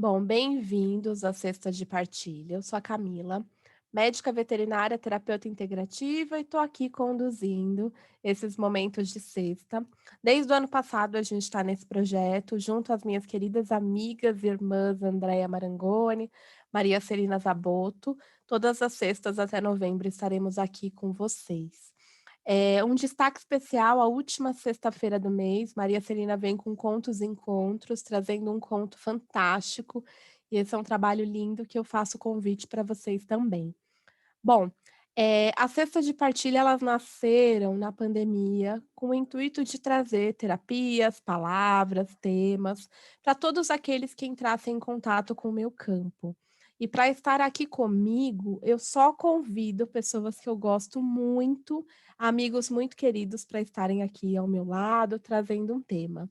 Bom, bem-vindos à Sexta de Partilha. Eu sou a Camila, médica veterinária, terapeuta integrativa e estou aqui conduzindo esses momentos de sexta. Desde o ano passado a gente está nesse projeto, junto às minhas queridas amigas e irmãs Andréia Marangoni, Maria Celina Zabotto. Todas as sextas até novembro estaremos aqui com vocês. Um destaque especial, a última sexta-feira do mês, Maria Celina vem com Contos e Encontros, trazendo um conto fantástico, e esse é um trabalho lindo que eu faço convite para vocês também. Bom, as cestas de partilha, elas nasceram na pandemia com o intuito de trazer terapias, palavras, temas, para todos aqueles que entrassem em contato com o meu campo. E para estar aqui comigo, eu só convido pessoas que eu gosto muito, amigos muito queridos, para estarem aqui ao meu lado, trazendo um tema.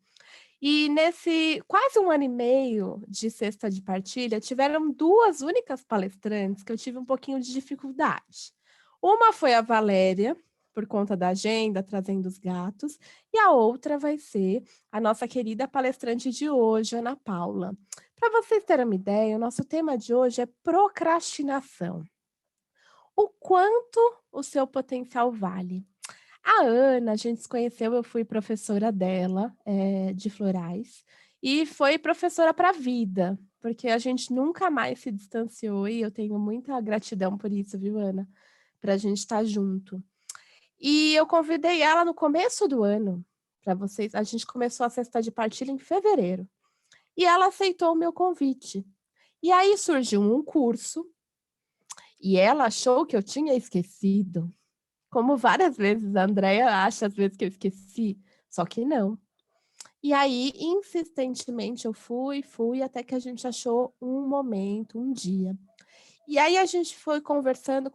E nesse quase um ano e meio de cesta de partilha, tiveram 2 únicas palestrantes que eu tive um pouquinho de dificuldade. Uma foi a Valéria, por conta da agenda, trazendo os gatos, e a outra vai ser a nossa querida palestrante de hoje, Ana Paula. Para vocês terem uma ideia, o nosso tema de hoje é procrastinação. O quanto o seu potencial vale? A Ana, a gente se conheceu, eu fui professora dela, de florais, e foi professora para a vida, porque a gente nunca mais se distanciou e eu tenho muita gratidão por isso, viu, Ana? Para a gente estar junto. E eu convidei ela no começo do ano, para vocês. A gente começou a cesta de partilha em fevereiro, e ela aceitou o meu convite. E aí surgiu um curso, e ela achou que eu tinha esquecido. Como várias vezes a Andrea acha, às vezes, que eu esqueci, só que não. E aí, insistentemente, eu fui, até que a gente achou um momento, um dia. E aí a gente foi conversando,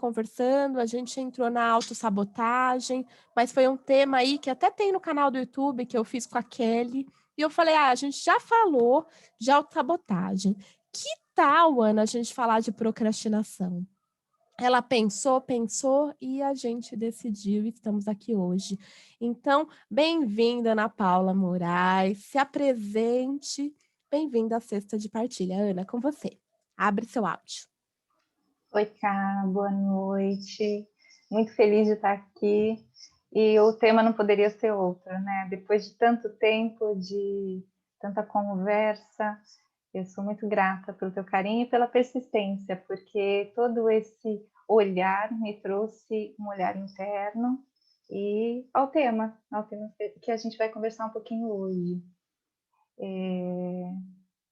a gente entrou na autossabotagem, mas foi um tema aí que até tem no canal do YouTube, que eu fiz com a Kelly, e eu falei: "Ah, a gente já falou de autossabotagem. Que tal, Ana, a gente falar de procrastinação?" Ela pensou e a gente decidiu e estamos aqui hoje. Então, bem-vinda, Ana Paula Moraes, se apresente. Bem-vinda à Sexta de Partilha. Ana, com você. Abre seu áudio. Oi, Cá, boa noite. Muito feliz de estar aqui. E o tema não poderia ser outro, né? Depois de tanto tempo, de tanta conversa, eu sou muito grata pelo teu carinho e pela persistência, porque todo esse olhar me trouxe um olhar interno e ao tema que a gente vai conversar um pouquinho hoje.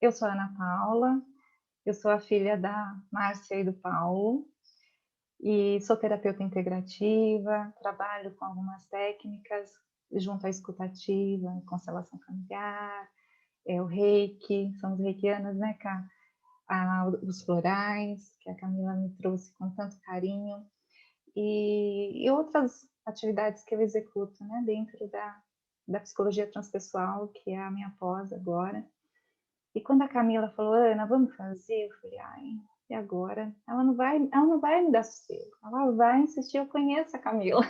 Eu sou a Ana Paula, eu sou a filha da Márcia e do Paulo, e sou terapeuta integrativa, trabalho com algumas técnicas junto à escutativa, constelação familiar, o reiki, são os reikianas, né, Cá? Os florais, que a Camila me trouxe com tanto carinho, e outras atividades que eu executo, né, dentro da psicologia transpessoal, que é a minha pós agora. E quando a Camila falou: "Ana, vamos fazer?", eu falei: "Ai, e agora?". Ela não vai me dar sossego, ela vai insistir, eu conheço a Camila.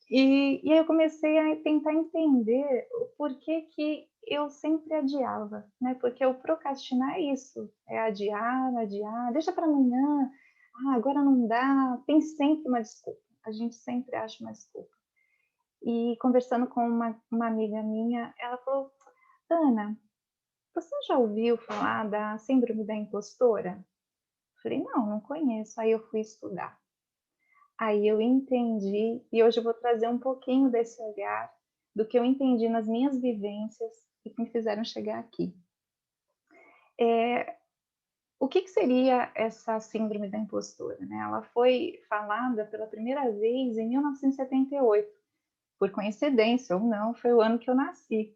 E aí eu comecei a tentar entender o porquê que eu sempre adiava, né, porque o procrastinar é isso, é adiar, adiar, deixa para amanhã, agora não dá, tem sempre uma desculpa, a gente sempre acha uma desculpa. E conversando com uma amiga minha, ela falou: "Ana, você já ouviu falar da síndrome da impostora?". Falei: "Não, não conheço". Aí eu fui estudar. Aí eu entendi, e hoje eu vou trazer um pouquinho desse olhar, do que eu entendi nas minhas vivências e que me fizeram chegar aqui. O que seria essa síndrome da impostora, né? Ela foi falada pela primeira vez em 1978, por coincidência ou não, foi o ano que eu nasci.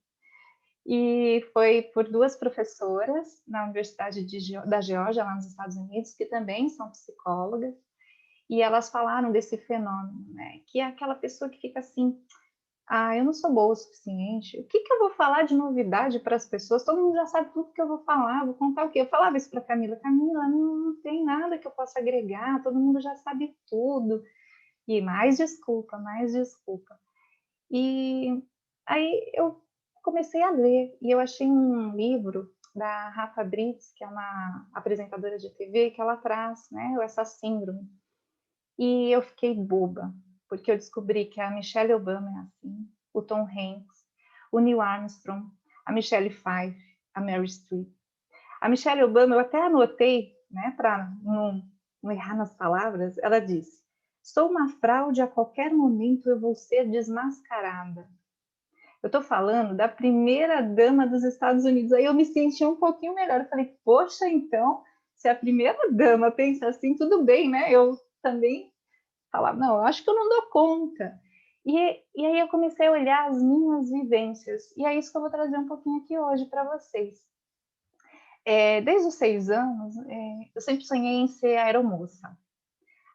E foi por 2 professoras na Universidade da Geórgia, lá nos Estados Unidos, que também são psicólogas, e elas falaram desse fenômeno, né, que é aquela pessoa que fica assim: eu não sou boa o suficiente, o que que eu vou falar de novidade para as pessoas? Todo mundo já sabe tudo que eu vou falar, vou contar o quê?". Eu falava isso para Camila: "Camila, não tem nada que eu possa agregar, todo mundo já sabe tudo". E mais desculpa, mais desculpa. E aí eu comecei a ler, e eu achei um livro da Rafa Brits, que é uma apresentadora de TV, que ela traz, né, essa síndrome. E eu fiquei boba, porque eu descobri que a Michelle Obama é assim, o Tom Hanks, o Neil Armstrong, a Michelle Pfeiffer, a Meryl Streep. A Michelle Obama, eu até anotei, né, para não errar nas palavras, ela disse: sou uma fraude, a qualquer momento eu vou ser desmascarada. Eu estou falando da primeira dama dos Estados Unidos. Aí eu me senti um pouquinho melhor. Eu falei, poxa, então, se a primeira dama pensa assim, tudo bem, né? Eu também falava, não, eu acho que eu não dou conta. E aí eu comecei a olhar as minhas vivências. E é isso que eu vou trazer um pouquinho aqui hoje para vocês. Desde os 6 anos, eu sempre sonhei em ser aeromoça.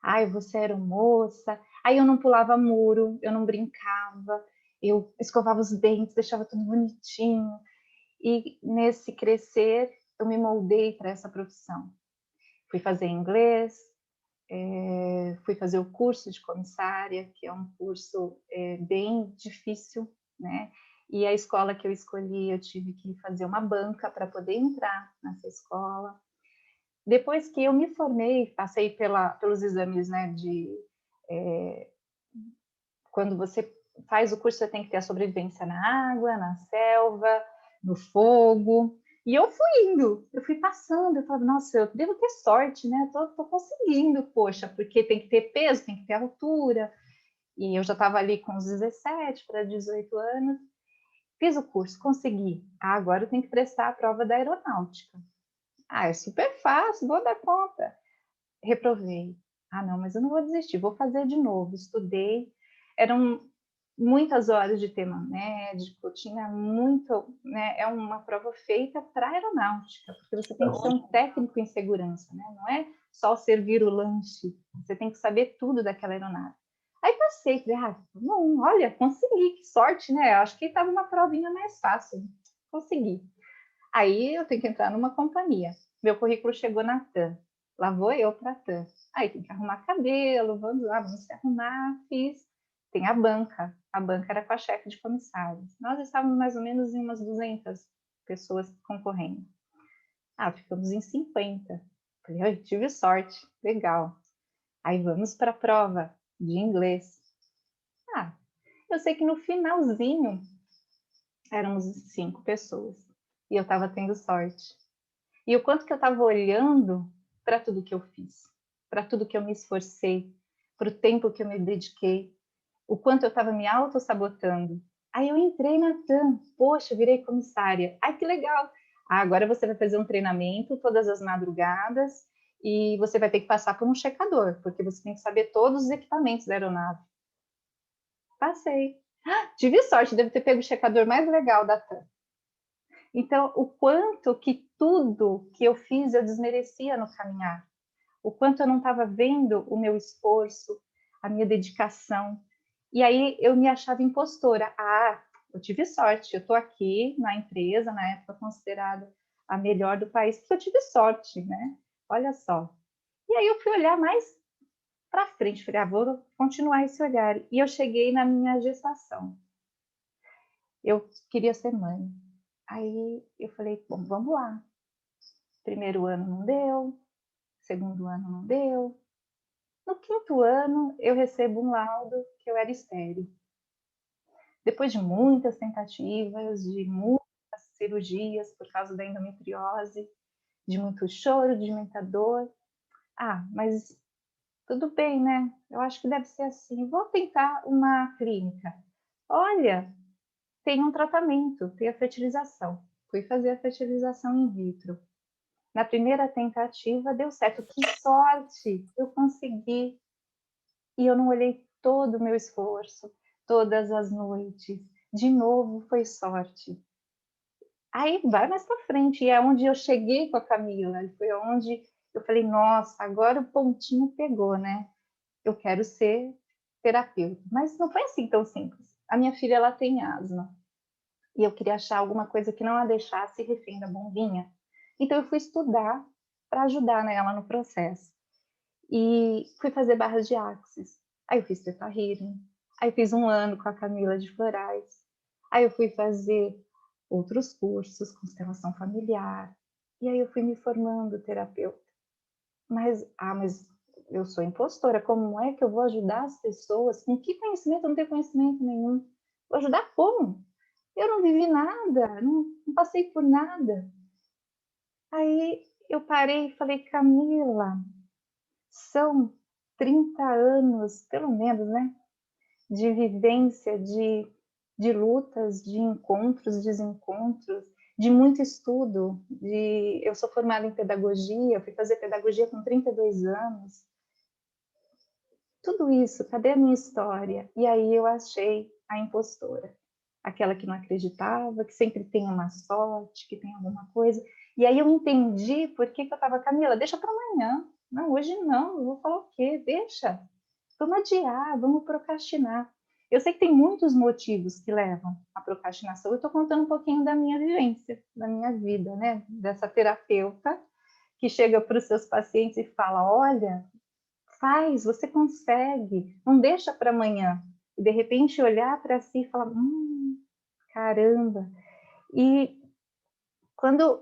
Ai, você era moça. Aí eu não pulava muro, eu não brincava, eu escovava os dentes, deixava tudo bonitinho. E nesse crescer, eu me moldei para essa profissão. Fui fazer inglês, fui fazer o curso de comissária, que é um curso bem difícil, né? E a escola que eu escolhi, eu tive que fazer uma banca para poder entrar nessa escola. Depois que eu me formei, passei pelos exames, né, quando você faz o curso, você tem que ter a sobrevivência na água, na selva, no fogo. E eu fui indo, eu fui passando, eu falava, nossa, eu devo ter sorte, né? Tô conseguindo, poxa, porque tem que ter peso, tem que ter altura. E eu já estava ali com uns 17 para 18 anos. Fiz o curso, consegui. Ah, agora eu tenho que prestar a prova da aeronáutica. Ah, é super fácil, vou dar conta. Reprovei. Ah, não, mas eu não vou desistir, vou fazer de novo. Estudei, eram muitas horas de tema médico, tinha muito, né? É uma prova feita para aeronáutica, porque você tem que ser um técnico em segurança, né? Não é só servir o lanche, você tem que saber tudo daquela aeronave. Aí passei, falei, não, olha, consegui, que sorte, né? Acho que estava uma provinha mais fácil, consegui. Aí eu tenho que entrar numa companhia. Meu currículo chegou na TAM. Lá vou eu para a TAM. Aí tem que arrumar cabelo, vamos lá, vamos se arrumar. Fiz. Tem a banca. A banca era com a chefe de comissários. Nós estávamos mais ou menos em umas 200 pessoas concorrendo. Ficamos em 50. Falei, tive sorte, legal. Aí vamos para a prova de inglês. Eu sei que no finalzinho éramos 5 pessoas. E eu estava tendo sorte. E o quanto que eu estava olhando para tudo que eu fiz, para tudo que eu me esforcei, para o tempo que eu me dediquei, o quanto eu estava me auto-sabotando. Aí eu entrei na TAM, poxa, virei comissária. Ai, que legal! Agora você vai fazer um treinamento todas as madrugadas e você vai ter que passar por um checador, porque você tem que saber todos os equipamentos da aeronave. Passei. Tive sorte, devo ter pego o checador mais legal da TAM. Então, o quanto que tudo que eu fiz eu desmerecia no caminhar, o quanto eu não estava vendo o meu esforço, a minha dedicação. E aí eu me achava impostora. Eu tive sorte, eu estou aqui na empresa, na época considerada a melhor do país, porque eu tive sorte, né? Olha só. E aí eu fui olhar mais para frente, falei, vou continuar esse olhar. E eu cheguei na minha gestação. Eu queria ser mãe. Aí eu falei, bom, vamos lá. Primeiro ano não deu, segundo ano não deu. No 5º ano, eu recebo um laudo que eu era estéril. Depois de muitas tentativas, de muitas cirurgias por causa da endometriose, de muito choro, de muita dor. Mas tudo bem, né? Eu acho que deve ser assim. Vou tentar uma clínica. Olha, tem um tratamento, tem a fertilização. Fui fazer a fertilização in vitro. Na primeira tentativa deu certo. Que sorte! Eu consegui. E eu não olhei todo o meu esforço, todas as noites. De novo foi sorte. Aí vai mais para frente. E é onde eu cheguei com a Camila. Foi onde eu falei, nossa, agora o pontinho pegou, né? Eu quero ser terapeuta. Mas não foi assim tão simples. A minha filha, ela tem asma. E eu queria achar alguma coisa que não a deixasse refém da bombinha. Então eu fui estudar para ajudar, né, ela no processo. E fui fazer barras de axis. Aí eu fiz Theta Healing. Aí eu fiz 1 ano com a Camila de Florais. Aí eu fui fazer outros cursos, constelação familiar. E aí eu fui me formando terapeuta. Mas eu sou impostora, como é que eu vou ajudar as pessoas? Com que conhecimento? Eu não tenho conhecimento nenhum. Vou ajudar como? Eu não vivi nada, não passei por nada. Aí eu parei e falei, Camila, são 30 anos, pelo menos, né? De vivência, de lutas, de encontros, desencontros, de muito estudo. Eu sou formada em pedagogia, fui fazer pedagogia com 32 anos. Tudo isso, cadê a minha história? E aí eu achei a impostora, aquela que não acreditava, que sempre tem uma sorte, que tem alguma coisa. E aí eu entendi por que eu estava, Camila, deixa para amanhã. Não, hoje não, eu vou falar o quê? Deixa. Vamos adiar, vamos procrastinar. Eu sei que tem muitos motivos que levam à procrastinação. Eu estou contando um pouquinho da minha vivência, da minha vida, né? Dessa terapeuta que chega para os seus pacientes e fala: olha, faz, você consegue, não deixa para amanhã. E de repente olhar para si e falar: caramba. E quando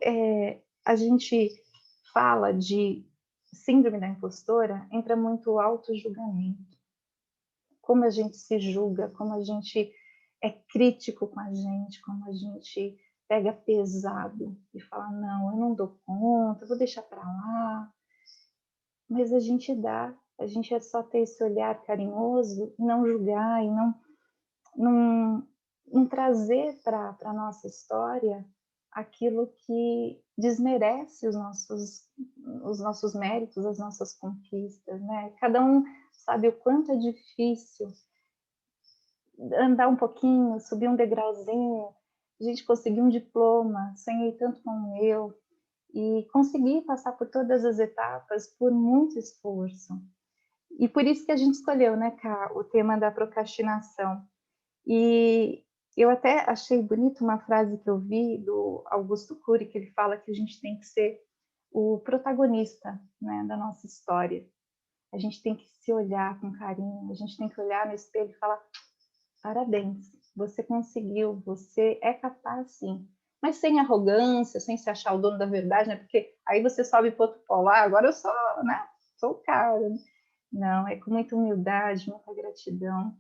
a gente fala de síndrome da impostora, entra muito o auto-julgamento. Como a gente se julga, como a gente é crítico com a gente, como a gente pega pesado e fala, não, eu não dou conta, vou deixar para lá. Mas a gente é só ter esse olhar carinhoso e não julgar e não trazer para a nossa história aquilo que desmerece os nossos méritos, as nossas conquistas, né? Cada um sabe o quanto é difícil andar um pouquinho, subir um degrauzinho, a gente conseguir um diploma, sonhei tanto com o meu, e conseguir passar por todas as etapas por muito esforço. E por isso que a gente escolheu, né, Ká, o tema da procrastinação. E eu até achei bonito uma frase que eu vi do Augusto Cury, que ele fala que a gente tem que ser o protagonista, né, da nossa história. A gente tem que se olhar com carinho, a gente tem que olhar no espelho e falar: parabéns, você conseguiu, você é capaz sim. Mas sem arrogância, sem se achar o dono da verdade, né? Porque aí você sobe para outro polo, agora eu sou, né? Sou o cara. Não, é com muita humildade, muita gratidão.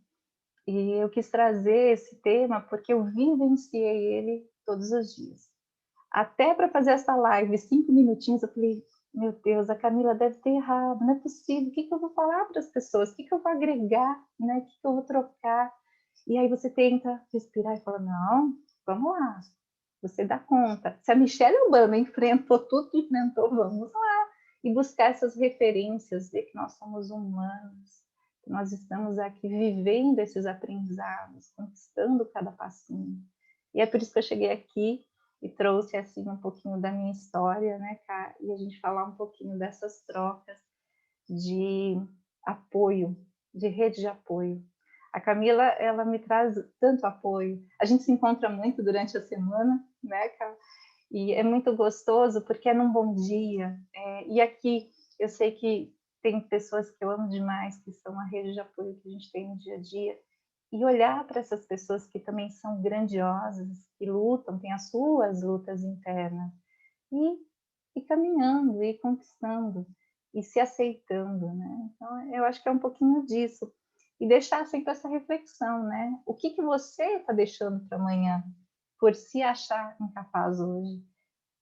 E eu quis trazer esse tema porque eu vivenciei ele todos os dias. Até para fazer essa live, 5 minutinhos, eu falei, meu Deus, a Camila deve ter errado, não é possível, o que eu vou falar para as pessoas? O que eu vou agregar? Né? O que eu vou trocar? E aí você tenta respirar e fala, não, vamos lá, você dá conta. Se a Michelle Obama enfrentou tudo que enfrentou, vamos lá. E buscar essas referências, ver que nós somos humanos, que nós estamos aqui vivendo esses aprendizados, conquistando cada passinho. E é por isso que eu cheguei aqui e trouxe assim um pouquinho da minha história, né, Ká? E a gente falar um pouquinho dessas trocas de apoio, de rede de apoio. A Camila, ela me traz tanto apoio. A gente se encontra muito durante a semana, né, Ká? E é muito gostoso porque é num bom dia. E aqui eu sei que tem pessoas que eu amo demais, que são a rede de apoio que a gente tem no dia a dia. E olhar para essas pessoas que também são grandiosas, que lutam, têm as suas lutas internas, e caminhando, e conquistando, e se aceitando, né? Então, eu acho que é um pouquinho disso. E deixar sempre essa reflexão, né? O que você está deixando para amanhã, por se achar incapaz hoje?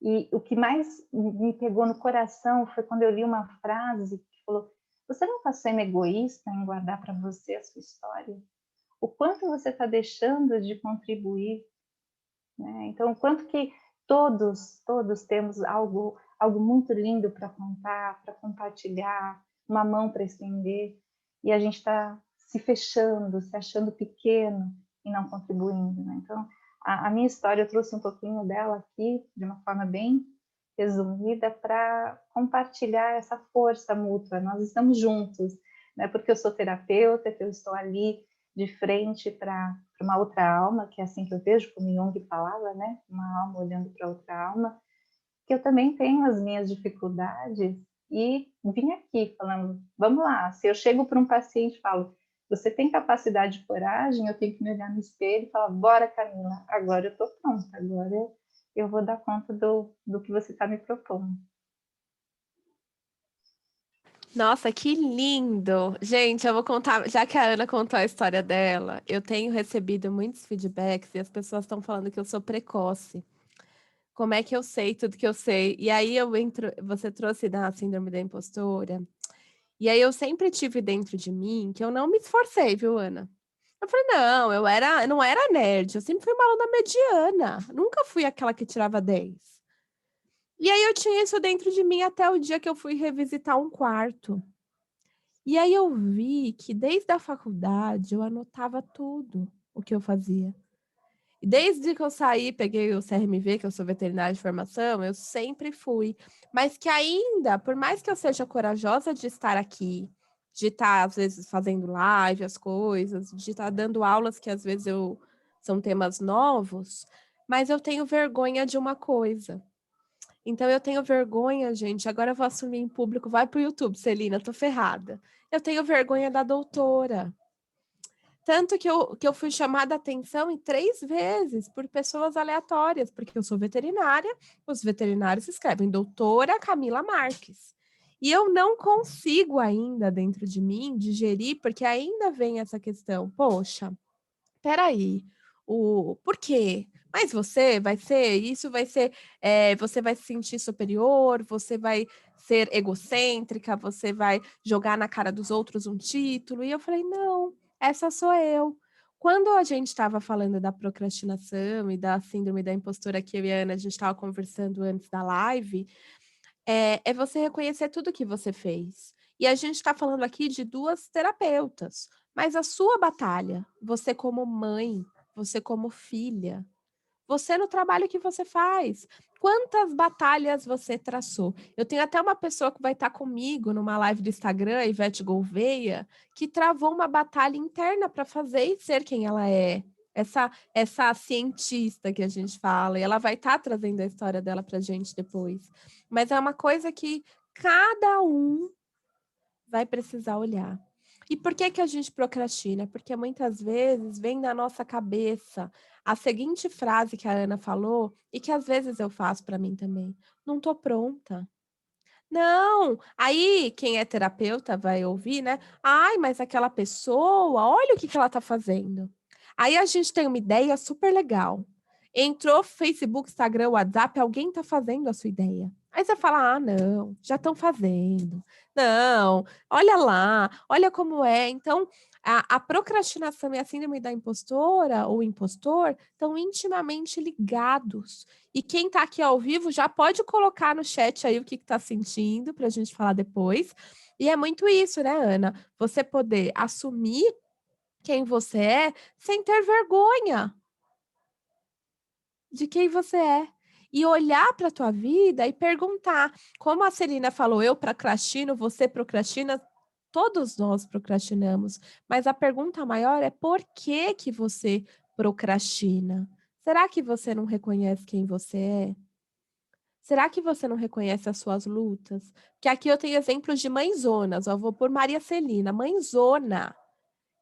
E o que mais me pegou no coração foi quando eu li uma frase que falou: você não está sendo egoísta em guardar para você a sua história? O quanto você está deixando de contribuir, né? Então, o quanto que todos temos algo muito lindo para contar, para compartilhar, uma mão para estender, e a gente está se fechando, se achando pequeno e não contribuindo, né? Então, a minha história, eu trouxe um pouquinho dela aqui, de uma forma bem resumida, para compartilhar essa força mútua. Nós estamos juntos, né? Porque eu sou terapeuta, que eu estou ali de frente para uma outra alma, que é assim que eu vejo, como Jung falava, né? Uma alma olhando para outra alma, que eu também tenho as minhas dificuldades e vim aqui falando, vamos lá, se eu chego para um paciente e falo, Você tem capacidade de coragem? Eu tenho que me olhar no espelho e falar, bora, Camila, agora eu estou pronta, agora eu vou dar conta do que você está me propondo. Nossa, que lindo! Gente, eu vou contar, já que a Ana contou a história dela, eu tenho recebido muitos feedbacks e as pessoas estão falando que eu sou precoce. Como é que eu sei tudo que eu sei? E aí eu entro, você trouxe da síndrome da impostora, e aí eu sempre tive dentro de mim que eu não me esforcei, viu, Ana? Eu falei, não, eu não era nerd, eu sempre fui uma aluna mediana, nunca fui aquela que tirava 10. E aí eu tinha isso dentro de mim até o dia que eu fui revisitar um quarto. E aí eu vi que desde a faculdade eu anotava tudo o que eu fazia. E desde que eu saí, peguei o CRMV, que eu sou veterinária de formação, eu sempre fui. Mas que ainda, por mais que eu seja corajosa de estar aqui, de estar, às vezes, fazendo live, as coisas, de estar dando aulas que às vezes são temas novos, mas eu tenho vergonha de uma coisa. Então eu tenho vergonha, gente. Agora eu vou assumir em público. Vai pro YouTube, Celina, tô ferrada. Eu tenho vergonha da doutora. Tanto que eu fui chamada a atenção em 3 vezes por pessoas aleatórias, porque eu sou veterinária, os veterinários escrevem doutora Camila Marques. E eu não consigo ainda, dentro de mim, digerir, porque ainda vem essa questão. Poxa, peraí, por quê? Mas você vai ser, isso vai ser, você vai se sentir superior, você vai ser egocêntrica, você vai jogar na cara dos outros um título. E eu falei, não, essa sou eu. Quando a gente estava falando da procrastinação e da síndrome da impostora que eu e a Ana, a gente estava conversando antes da live, é você reconhecer tudo que você fez. E a gente está falando aqui de 2 terapeutas, mas a sua batalha, você como mãe, você como filha, você no trabalho que você faz, quantas batalhas você traçou? Eu tenho até uma pessoa que vai estar comigo numa live do Instagram, Ivete Gouveia, que travou uma batalha interna para fazer e ser quem ela é. Essa cientista que a gente fala, e ela vai estar trazendo a história dela para a gente depois. Mas é uma coisa que cada um vai precisar olhar. E por que que a gente procrastina? Porque muitas vezes vem na nossa cabeça a seguinte frase que a Ana falou e que às vezes eu faço para mim também. Não estou pronta. Não, aí quem é terapeuta vai ouvir, né? Ai, mas aquela pessoa, olha o que ela está fazendo. Aí a gente tem uma ideia super legal. Entrou Facebook, Instagram, WhatsApp, alguém está fazendo a sua ideia. Aí você fala: ah, não, já estão fazendo. Não, olha lá, olha como é. Então, a procrastinação e a síndrome da impostora ou impostor estão intimamente ligados. E quem está aqui ao vivo já pode colocar no chat aí o que está sentindo para a gente falar depois. E é muito isso, né, Ana? Você poder assumir quem você é sem ter vergonha de quem você é. E olhar para a tua vida e perguntar, como a Celina falou, eu procrastino, você procrastina, todos nós procrastinamos. Mas a pergunta maior é por que que você procrastina? Será que você não reconhece quem você é? Será que você não reconhece as suas lutas? Que aqui eu tenho exemplos de mãezonas, ó, vou por Maria Celina, mãezona,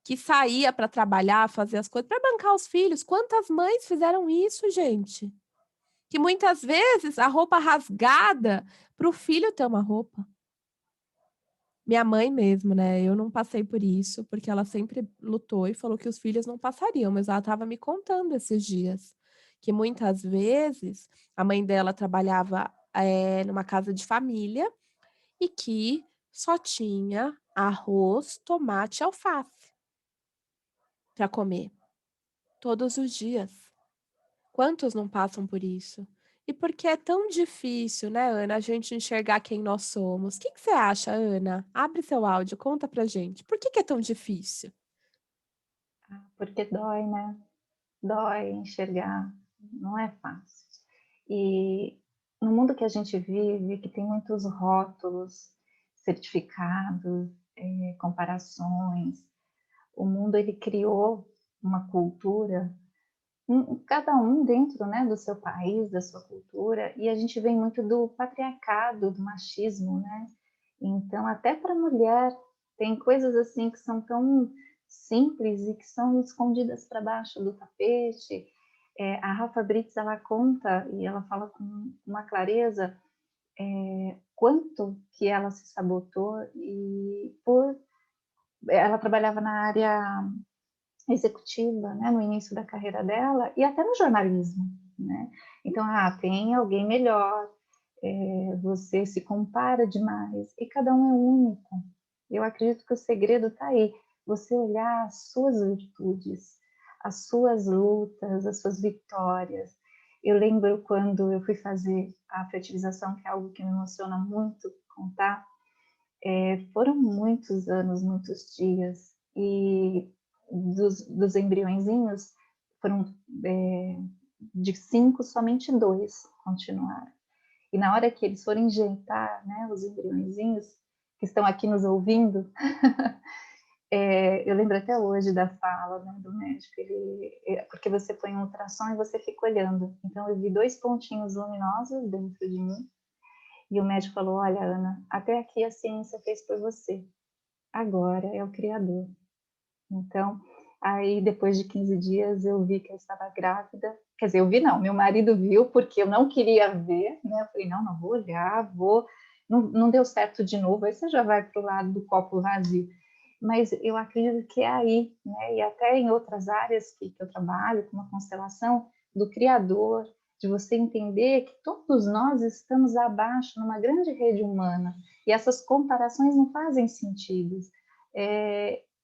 que saía para trabalhar, fazer as coisas, para bancar os filhos. Quantas mães fizeram isso, gente? Que muitas vezes a roupa rasgada para o filho ter uma roupa. Minha mãe mesmo, né? Eu não passei por isso, porque ela sempre lutou e falou que os filhos não passariam, mas ela estava me contando esses dias que muitas vezes a mãe dela trabalhava numa casa de família e que só tinha arroz, tomate e alface para comer todos os dias. Quantos não passam por isso? E por que é tão difícil, né, Ana, a gente enxergar quem nós somos? O que que você acha, Ana? Abre seu áudio, conta pra gente. Por que que é tão difícil? Porque dói, né? Dói enxergar, não é fácil. E no mundo que a gente vive, que tem muitos rótulos, certificados, comparações, o mundo ele criou uma cultura, cada um dentro, né, do seu país, da sua cultura, e a gente vem muito do patriarcado, do machismo, né? Então, até para a mulher, tem coisas assim que são tão simples e que são escondidas para baixo do tapete. A Rafa Brits, ela conta e ela fala com uma clareza quanto que ela se sabotou e ela trabalhava na área executiva, né, no início da carreira dela e até no jornalismo, né? Então, tem alguém melhor, você se compara demais e cada um é único. Eu acredito que o segredo está aí, você olhar as suas virtudes, as suas lutas, as suas vitórias. Eu lembro quando eu fui fazer a fertilização, que é algo que me emociona muito contar, foram muitos anos, muitos dias, e dos embriõezinhos, foram de 5, somente 2 continuaram. E na hora que eles foram injetar, né, os embriõezinhos, que estão aqui nos ouvindo, eu lembro até hoje da fala, né, do médico, porque você põe um ultrassom e você fica olhando. Então eu vi 2 pontinhos luminosos dentro de mim, e o médico falou: olha, Ana, até aqui a ciência fez por você, agora é o Criador. Então, aí depois de 15 dias eu vi que eu estava grávida, quer dizer, eu vi não, meu marido viu, porque eu não queria ver, né, eu falei, não vou olhar, não deu certo de novo, aí você já vai para o lado do copo vazio. Mas eu acredito que é aí, né, e até em outras áreas que eu trabalho, como a constelação do Criador, de você entender que todos nós estamos abaixo numa grande rede humana, e essas comparações não fazem sentido.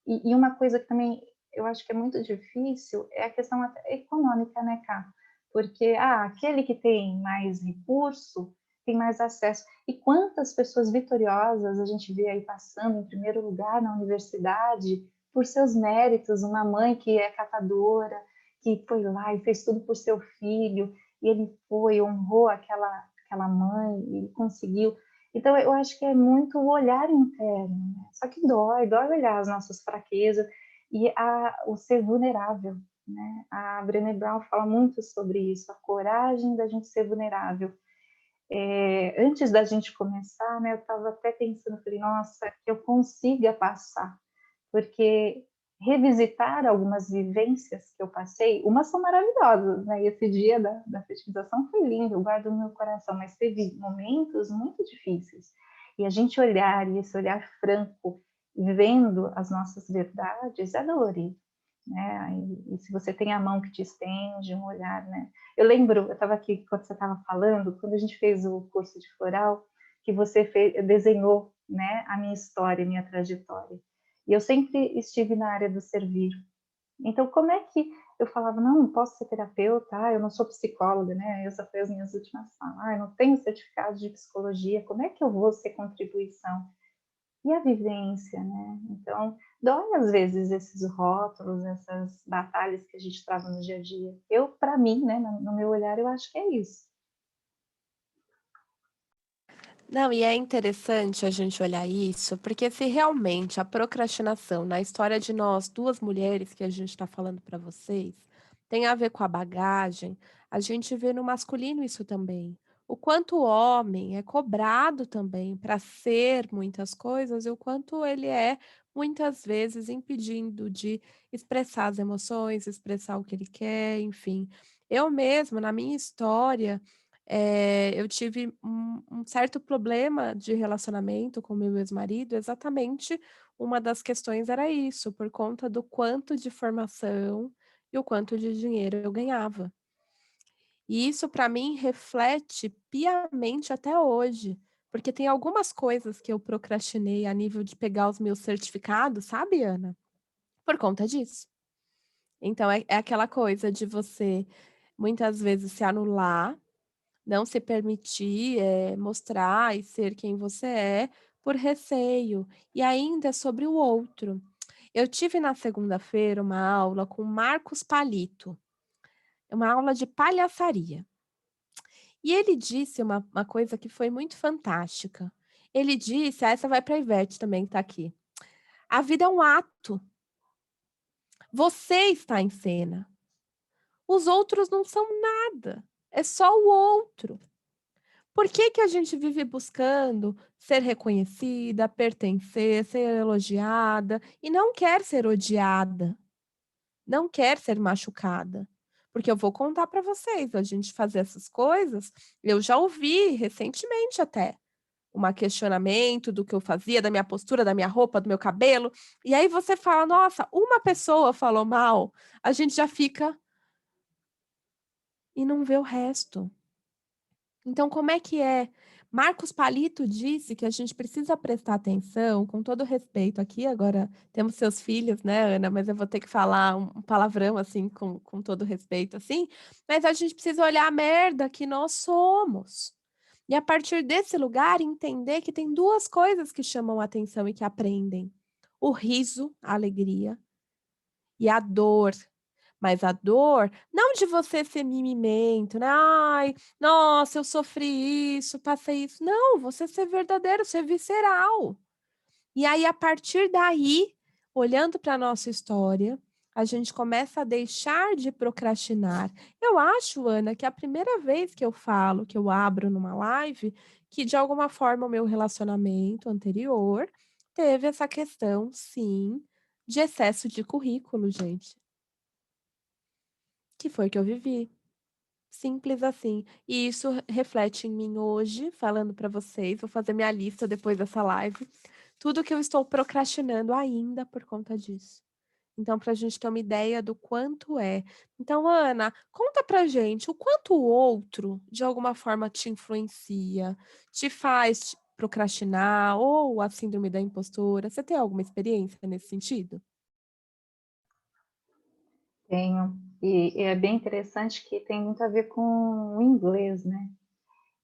E uma coisa que também eu acho que é muito difícil é a questão até econômica, né, Cá? Porque aquele que tem mais recurso tem mais acesso. E quantas pessoas vitoriosas a gente vê aí passando em primeiro lugar na universidade por seus méritos, uma mãe que é catadora, que foi lá e fez tudo por seu filho, e ele foi, honrou aquela mãe e conseguiu. Então, eu acho que é muito o olhar interno, né? Só que dói olhar as nossas fraquezas e o ser vulnerável, né? A Brené Brown fala muito sobre isso, a coragem da gente ser vulnerável. Antes da gente começar, né, eu estava até pensando, falei, nossa, que eu consiga passar, porque revisitar algumas vivências que eu passei, umas são maravilhosas, né? E esse dia da fertilização foi lindo, eu guardo no meu coração, mas teve momentos muito difíceis. E a gente olhar, e esse olhar franco, vendo as nossas verdades, é dolorido, né? E se você tem a mão que te estende, um olhar, né? Eu lembro, eu estava aqui quando você estava falando, quando a gente fez o curso de floral, que você desenhou, né, a minha história, a minha trajetória. E eu sempre estive na área do servir. Então, como é que eu falava, não posso ser terapeuta, eu não sou psicóloga, né? Essa foi as minhas últimas falas. Eu não tenho certificado de psicologia, como é que eu vou ser contribuição? E a vivência, né? Então, dói às vezes esses rótulos, essas batalhas que a gente trava no dia a dia. Para mim, né, no meu olhar, eu acho que é isso. Não, e é interessante a gente olhar isso, porque se realmente a procrastinação na história de nós, 2 mulheres que a gente está falando para vocês, tem a ver com a bagagem, a gente vê no masculino isso também. O quanto o homem é cobrado também para ser muitas coisas e o quanto ele é, muitas vezes, impedindo de expressar as emoções, expressar o que ele quer, enfim. Eu mesma, na minha história, eu tive um certo problema de relacionamento com meu ex-marido, exatamente uma das questões era isso, por conta do quanto de formação e o quanto de dinheiro eu ganhava. E isso para mim reflete piamente até hoje, porque tem algumas coisas que eu procrastinei a nível de pegar os meus certificados, sabe, Ana? Por conta disso. Então é aquela coisa de você muitas vezes se anular, não se permitir, mostrar e ser quem você é, por receio. E ainda sobre o outro. Eu tive na segunda-feira uma aula com Marcos Palito, uma aula de palhaçaria. E ele disse uma coisa que foi muito fantástica. Ele disse, essa vai para a Ivete também que está aqui. A vida é um ato. Você está em cena. Os outros não são nada. É só o outro. Por que que a gente vive buscando ser reconhecida, pertencer, ser elogiada e não quer ser odiada, não quer ser machucada? Porque eu vou contar para vocês, a gente fazer essas coisas, eu já ouvi recentemente até, questionamento do que eu fazia, da minha postura, da minha roupa, do meu cabelo, e aí você fala: "Nossa, uma pessoa falou mal", a gente já fica e não vê o resto. Então, como é que é? Marcos Palito disse que a gente precisa prestar atenção, com todo respeito aqui, agora temos seus filhos, né, Ana, mas eu vou ter que falar um palavrão, assim, com todo respeito, assim, mas a gente precisa olhar a merda que nós somos. E a partir desse lugar, entender que tem 2 coisas que chamam a atenção e que aprendem: o riso, a alegria, e a dor. Mas a dor, não de você ser mimimento, né, "Ai, nossa, eu sofri isso, passei isso", não, você ser verdadeiro, ser visceral. E aí, a partir daí, olhando para a nossa história, a gente começa a deixar de procrastinar. Eu acho, Ana, que é a primeira vez que eu falo, que eu abro numa live, que de alguma forma o meu relacionamento anterior teve essa questão, sim, de excesso de currículo, gente, que foi o que eu vivi. Simples assim. E isso reflete em mim hoje, falando para vocês, vou fazer minha lista depois dessa live, tudo que eu estou procrastinando ainda por conta disso. Então, para a gente ter uma ideia do quanto é. Então, Ana, conta pra gente o quanto o outro, de alguma forma, te influencia, te faz procrastinar ou a síndrome da impostora. Você tem alguma experiência nesse sentido? Tenho. E é bem interessante que tem muito a ver com o inglês, né?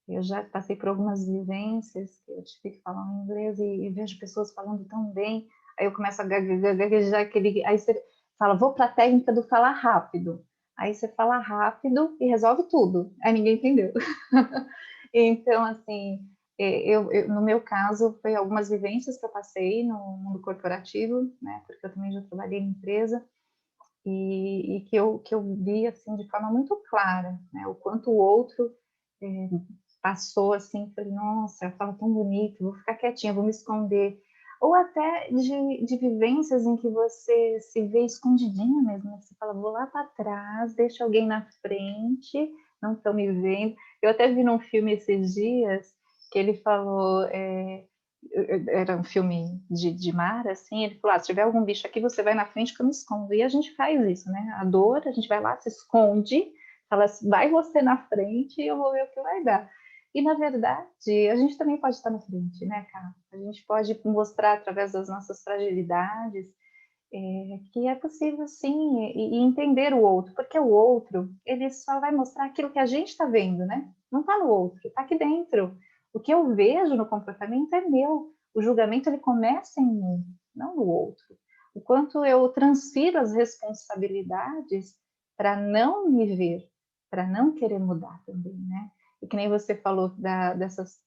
Eu já passei por algumas vivências que eu tive que falar um inglês e vejo pessoas falando tão bem, aí eu começo a gaguejar aquele, aí você fala, vou para a técnica do falar rápido. Aí você fala rápido e resolve tudo. Aí ninguém entendeu. Então, assim, no meu caso, foi algumas vivências que eu passei no mundo corporativo, né? Porque eu também já trabalhei em empresa e que eu vi assim de forma muito clara, né? O quanto o outro passou assim, falei, nossa, eu falo tão bonito, vou ficar quietinha, vou me esconder. Ou até de vivências em que você se vê escondidinha mesmo, né? Você fala, vou lá para trás, deixa alguém na frente, não estão me vendo. Eu até vi num filme esses dias que ele falou, era um filme de mar, assim, ele falou, se tiver algum bicho aqui, você vai na frente que eu me escondo. E a gente faz isso, né? A dor, a gente vai lá, se esconde, fala, vai você na frente e eu vou ver o que vai dar. E, na verdade, a gente também pode estar na frente, né, cara? A gente pode mostrar através das nossas fragilidades que é possível, sim, e entender o outro, porque o outro, ele só vai mostrar aquilo que a gente está vendo, né? Não está no outro, está aqui dentro. O que eu vejo no comportamento é meu. O julgamento, ele começa em mim, não no outro. O quanto eu transfiro as responsabilidades para não me ver, para não querer mudar também, né? E que nem você falou dessas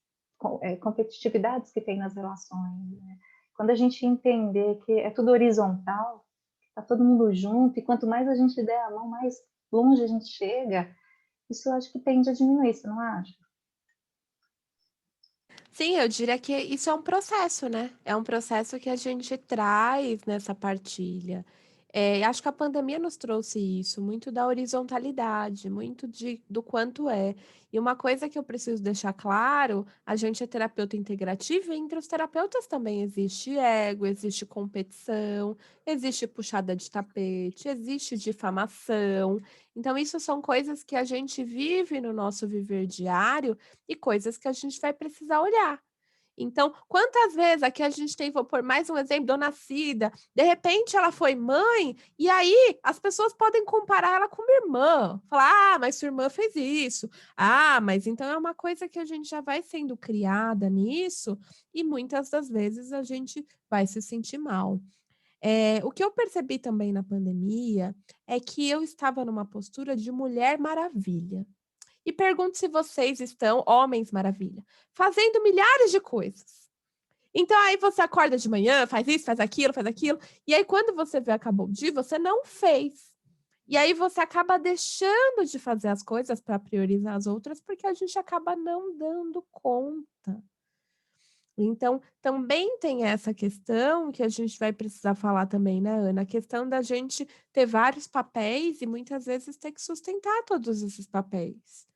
competitividades que tem nas relações, né? Quando a gente entender que é tudo horizontal, está todo mundo junto, e quanto mais a gente der a mão, mais longe a gente chega, isso eu acho que tende a diminuir, você não acha? Sim, eu diria que isso é um processo, né? É um processo que a gente traz nessa partilha. Acho que a pandemia nos trouxe isso, muito da horizontalidade, muito do quanto é. E uma coisa que eu preciso deixar claro, a gente é terapeuta integrativo e entre os terapeutas também existe ego, existe competição, existe puxada de tapete, existe difamação. Então, isso são coisas que a gente vive no nosso viver diário e coisas que a gente vai precisar olhar. Então, quantas vezes aqui a gente tem, vou pôr mais um exemplo, Dona Cida, de repente ela foi mãe, e aí as pessoas podem comparar ela com uma irmã, falar, ah, mas sua irmã fez isso, ah, mas então é uma coisa que a gente já vai sendo criada nisso, e muitas das vezes a gente vai se sentir mal. O que eu percebi também na pandemia é que eu estava numa postura de mulher maravilha. E pergunto se vocês estão, homens maravilha, fazendo milhares de coisas. Então aí você acorda de manhã, faz isso, faz aquilo, e aí quando você vê acabou o dia, você não fez. E aí você acaba deixando de fazer as coisas para priorizar as outras, porque a gente acaba não dando conta. Então, também tem essa questão que a gente vai precisar falar também, né, Ana? A questão da gente ter vários papéis e muitas vezes ter que sustentar todos esses papéis.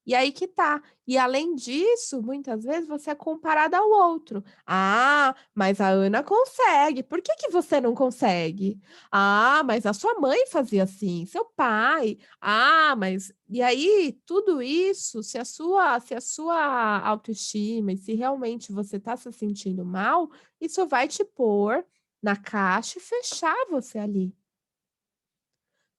E aí que tá. E além disso, muitas vezes você é comparada ao outro. "Ah, mas a Ana consegue, por que que você não consegue? Ah, mas a sua mãe fazia assim, seu pai. Ah, mas" e aí tudo isso, se a sua autoestima e se realmente você está se sentindo mal, isso vai te pôr na caixa e fechar você ali.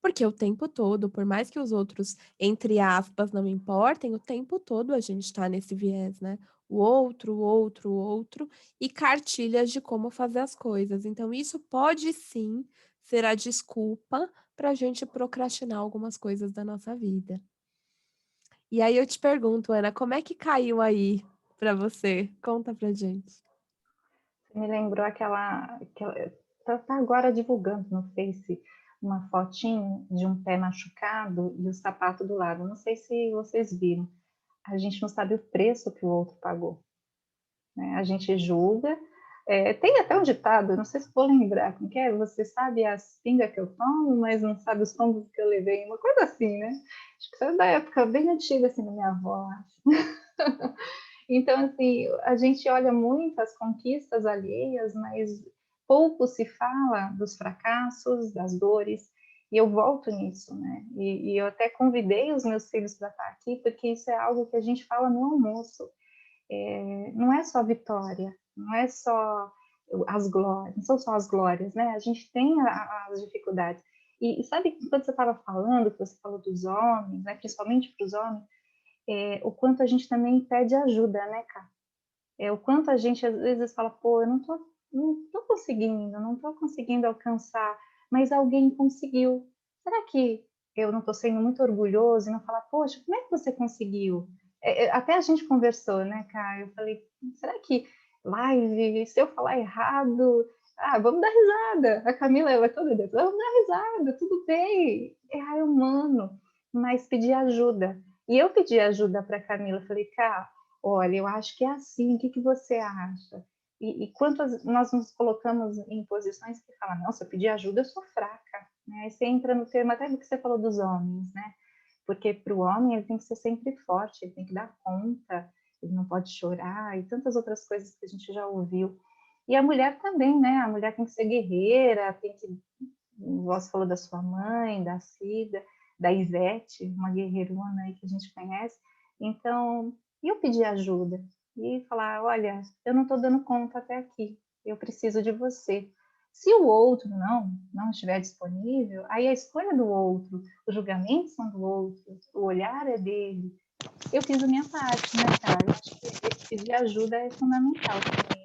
Porque o tempo todo, por mais que os outros, entre aspas, não importem, o tempo todo a gente está nesse viés, né. O outro, e cartilhas de como fazer as coisas. Então isso pode sim ser a desculpa para a gente procrastinar algumas coisas da nossa vida. E aí eu te pergunto, Ana, como é que caiu aí para você? Conta pra gente. Você me lembrou aquela tá agora divulgando no Face uma fotinho de um pé machucado e o sapato do lado. Não sei se vocês viram. A gente não sabe o preço que o outro pagou, né? A gente julga. Tem até um ditado, não sei se vou lembrar como que é, você sabe as pingas que eu tomo, mas não sabe os tombos que eu levei, uma coisa assim, né? Acho que isso é da época bem antiga, assim, da minha avó. Então, assim, a gente olha muito as conquistas alheias, mas pouco se fala dos fracassos, das dores, e eu volto nisso, né? E eu até convidei os meus filhos para estar aqui, porque isso é algo que a gente fala no almoço. Não é só vitória, não é só as glórias, não são só as glórias, né? A gente tem as dificuldades. E sabe, quando você estava falando, que você falou dos homens, né? Principalmente para os homens, o quanto a gente também pede ajuda, né, cara? O quanto a gente às vezes fala, pô, eu não tô conseguindo, não estou conseguindo alcançar, mas alguém conseguiu. Será que eu não estou sendo muito orgulhoso e não falar, poxa, como é que você conseguiu? Até a gente conversou, né, cara? Eu falei, será que live, se eu falar errado, vamos dar risada. A Camila, ela é toda dentro, vamos dar risada, tudo bem, é humano, mas pedir ajuda. E eu pedi ajuda para a Camila, falei, cara, olha, eu acho que é assim, o que que você acha? E quantas nós nos colocamos em posições que falam, nossa, eu pedi ajuda, eu sou fraca. Né? Aí você entra no termo até do que você falou dos homens, né? Porque para o homem ele tem que ser sempre forte, ele tem que dar conta, ele não pode chorar e tantas outras coisas que a gente já ouviu. E a mulher também, né? A mulher tem que ser guerreira, tem que. Você falou da sua mãe, da Cida, da Ivete, uma guerreirona aí que a gente conhece. Então, eu pedi ajuda e falar: olha, eu não estou dando conta até aqui, eu preciso de você. Se o outro não estiver disponível, aí a escolha do outro, os julgamentos são do outro, o olhar é dele. Eu fiz a minha parte, né, cara? Eu acho que esse pedir ajuda é fundamental também.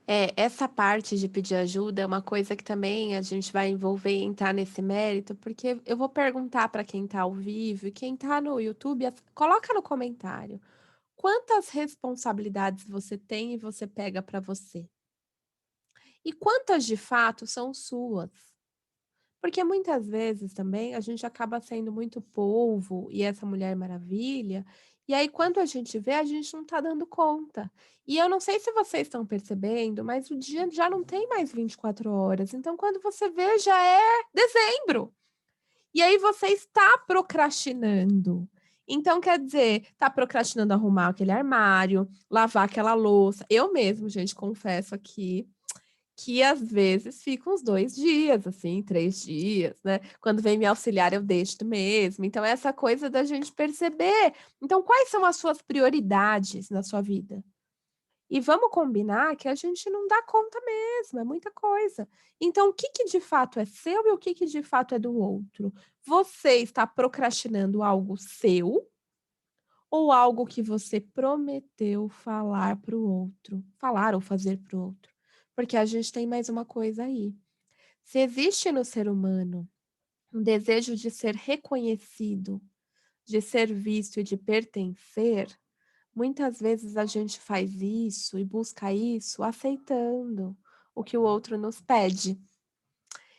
É, essa parte de pedir ajuda é uma coisa que também a gente vai envolver e entrar nesse mérito, porque eu vou perguntar para quem está ao vivo e quem está no YouTube, coloca no comentário. Quantas responsabilidades você tem e você pega para você? E quantas de fato são suas? Porque muitas vezes também a gente acaba sendo muito polvo e essa Mulher Maravilha, e aí quando a gente vê, a gente não tá dando conta. E eu não sei se vocês estão percebendo, mas o dia já não tem mais 24 horas. Então, quando você vê, já é dezembro. E aí você está procrastinando. Então, quer dizer, tá procrastinando arrumar aquele armário, lavar aquela louça. Eu mesmo, gente, confesso aqui que às vezes fica uns 2 dias, assim, 3 dias, né. Quando vem me auxiliar, eu deixo mesmo. Então é essa coisa da gente perceber. Então, quais são as suas prioridades na sua vida? E vamos combinar que a gente não dá conta mesmo, é muita coisa. Então, o que que de fato é seu e o que que de fato é do outro? Você está procrastinando algo seu ou algo que você prometeu falar para o outro? Falar ou fazer para o outro? Porque a gente tem mais uma coisa aí. Se existe no ser humano um desejo de ser reconhecido, de ser visto e de pertencer, muitas vezes a gente faz isso e busca isso aceitando. o que o outro nos pede.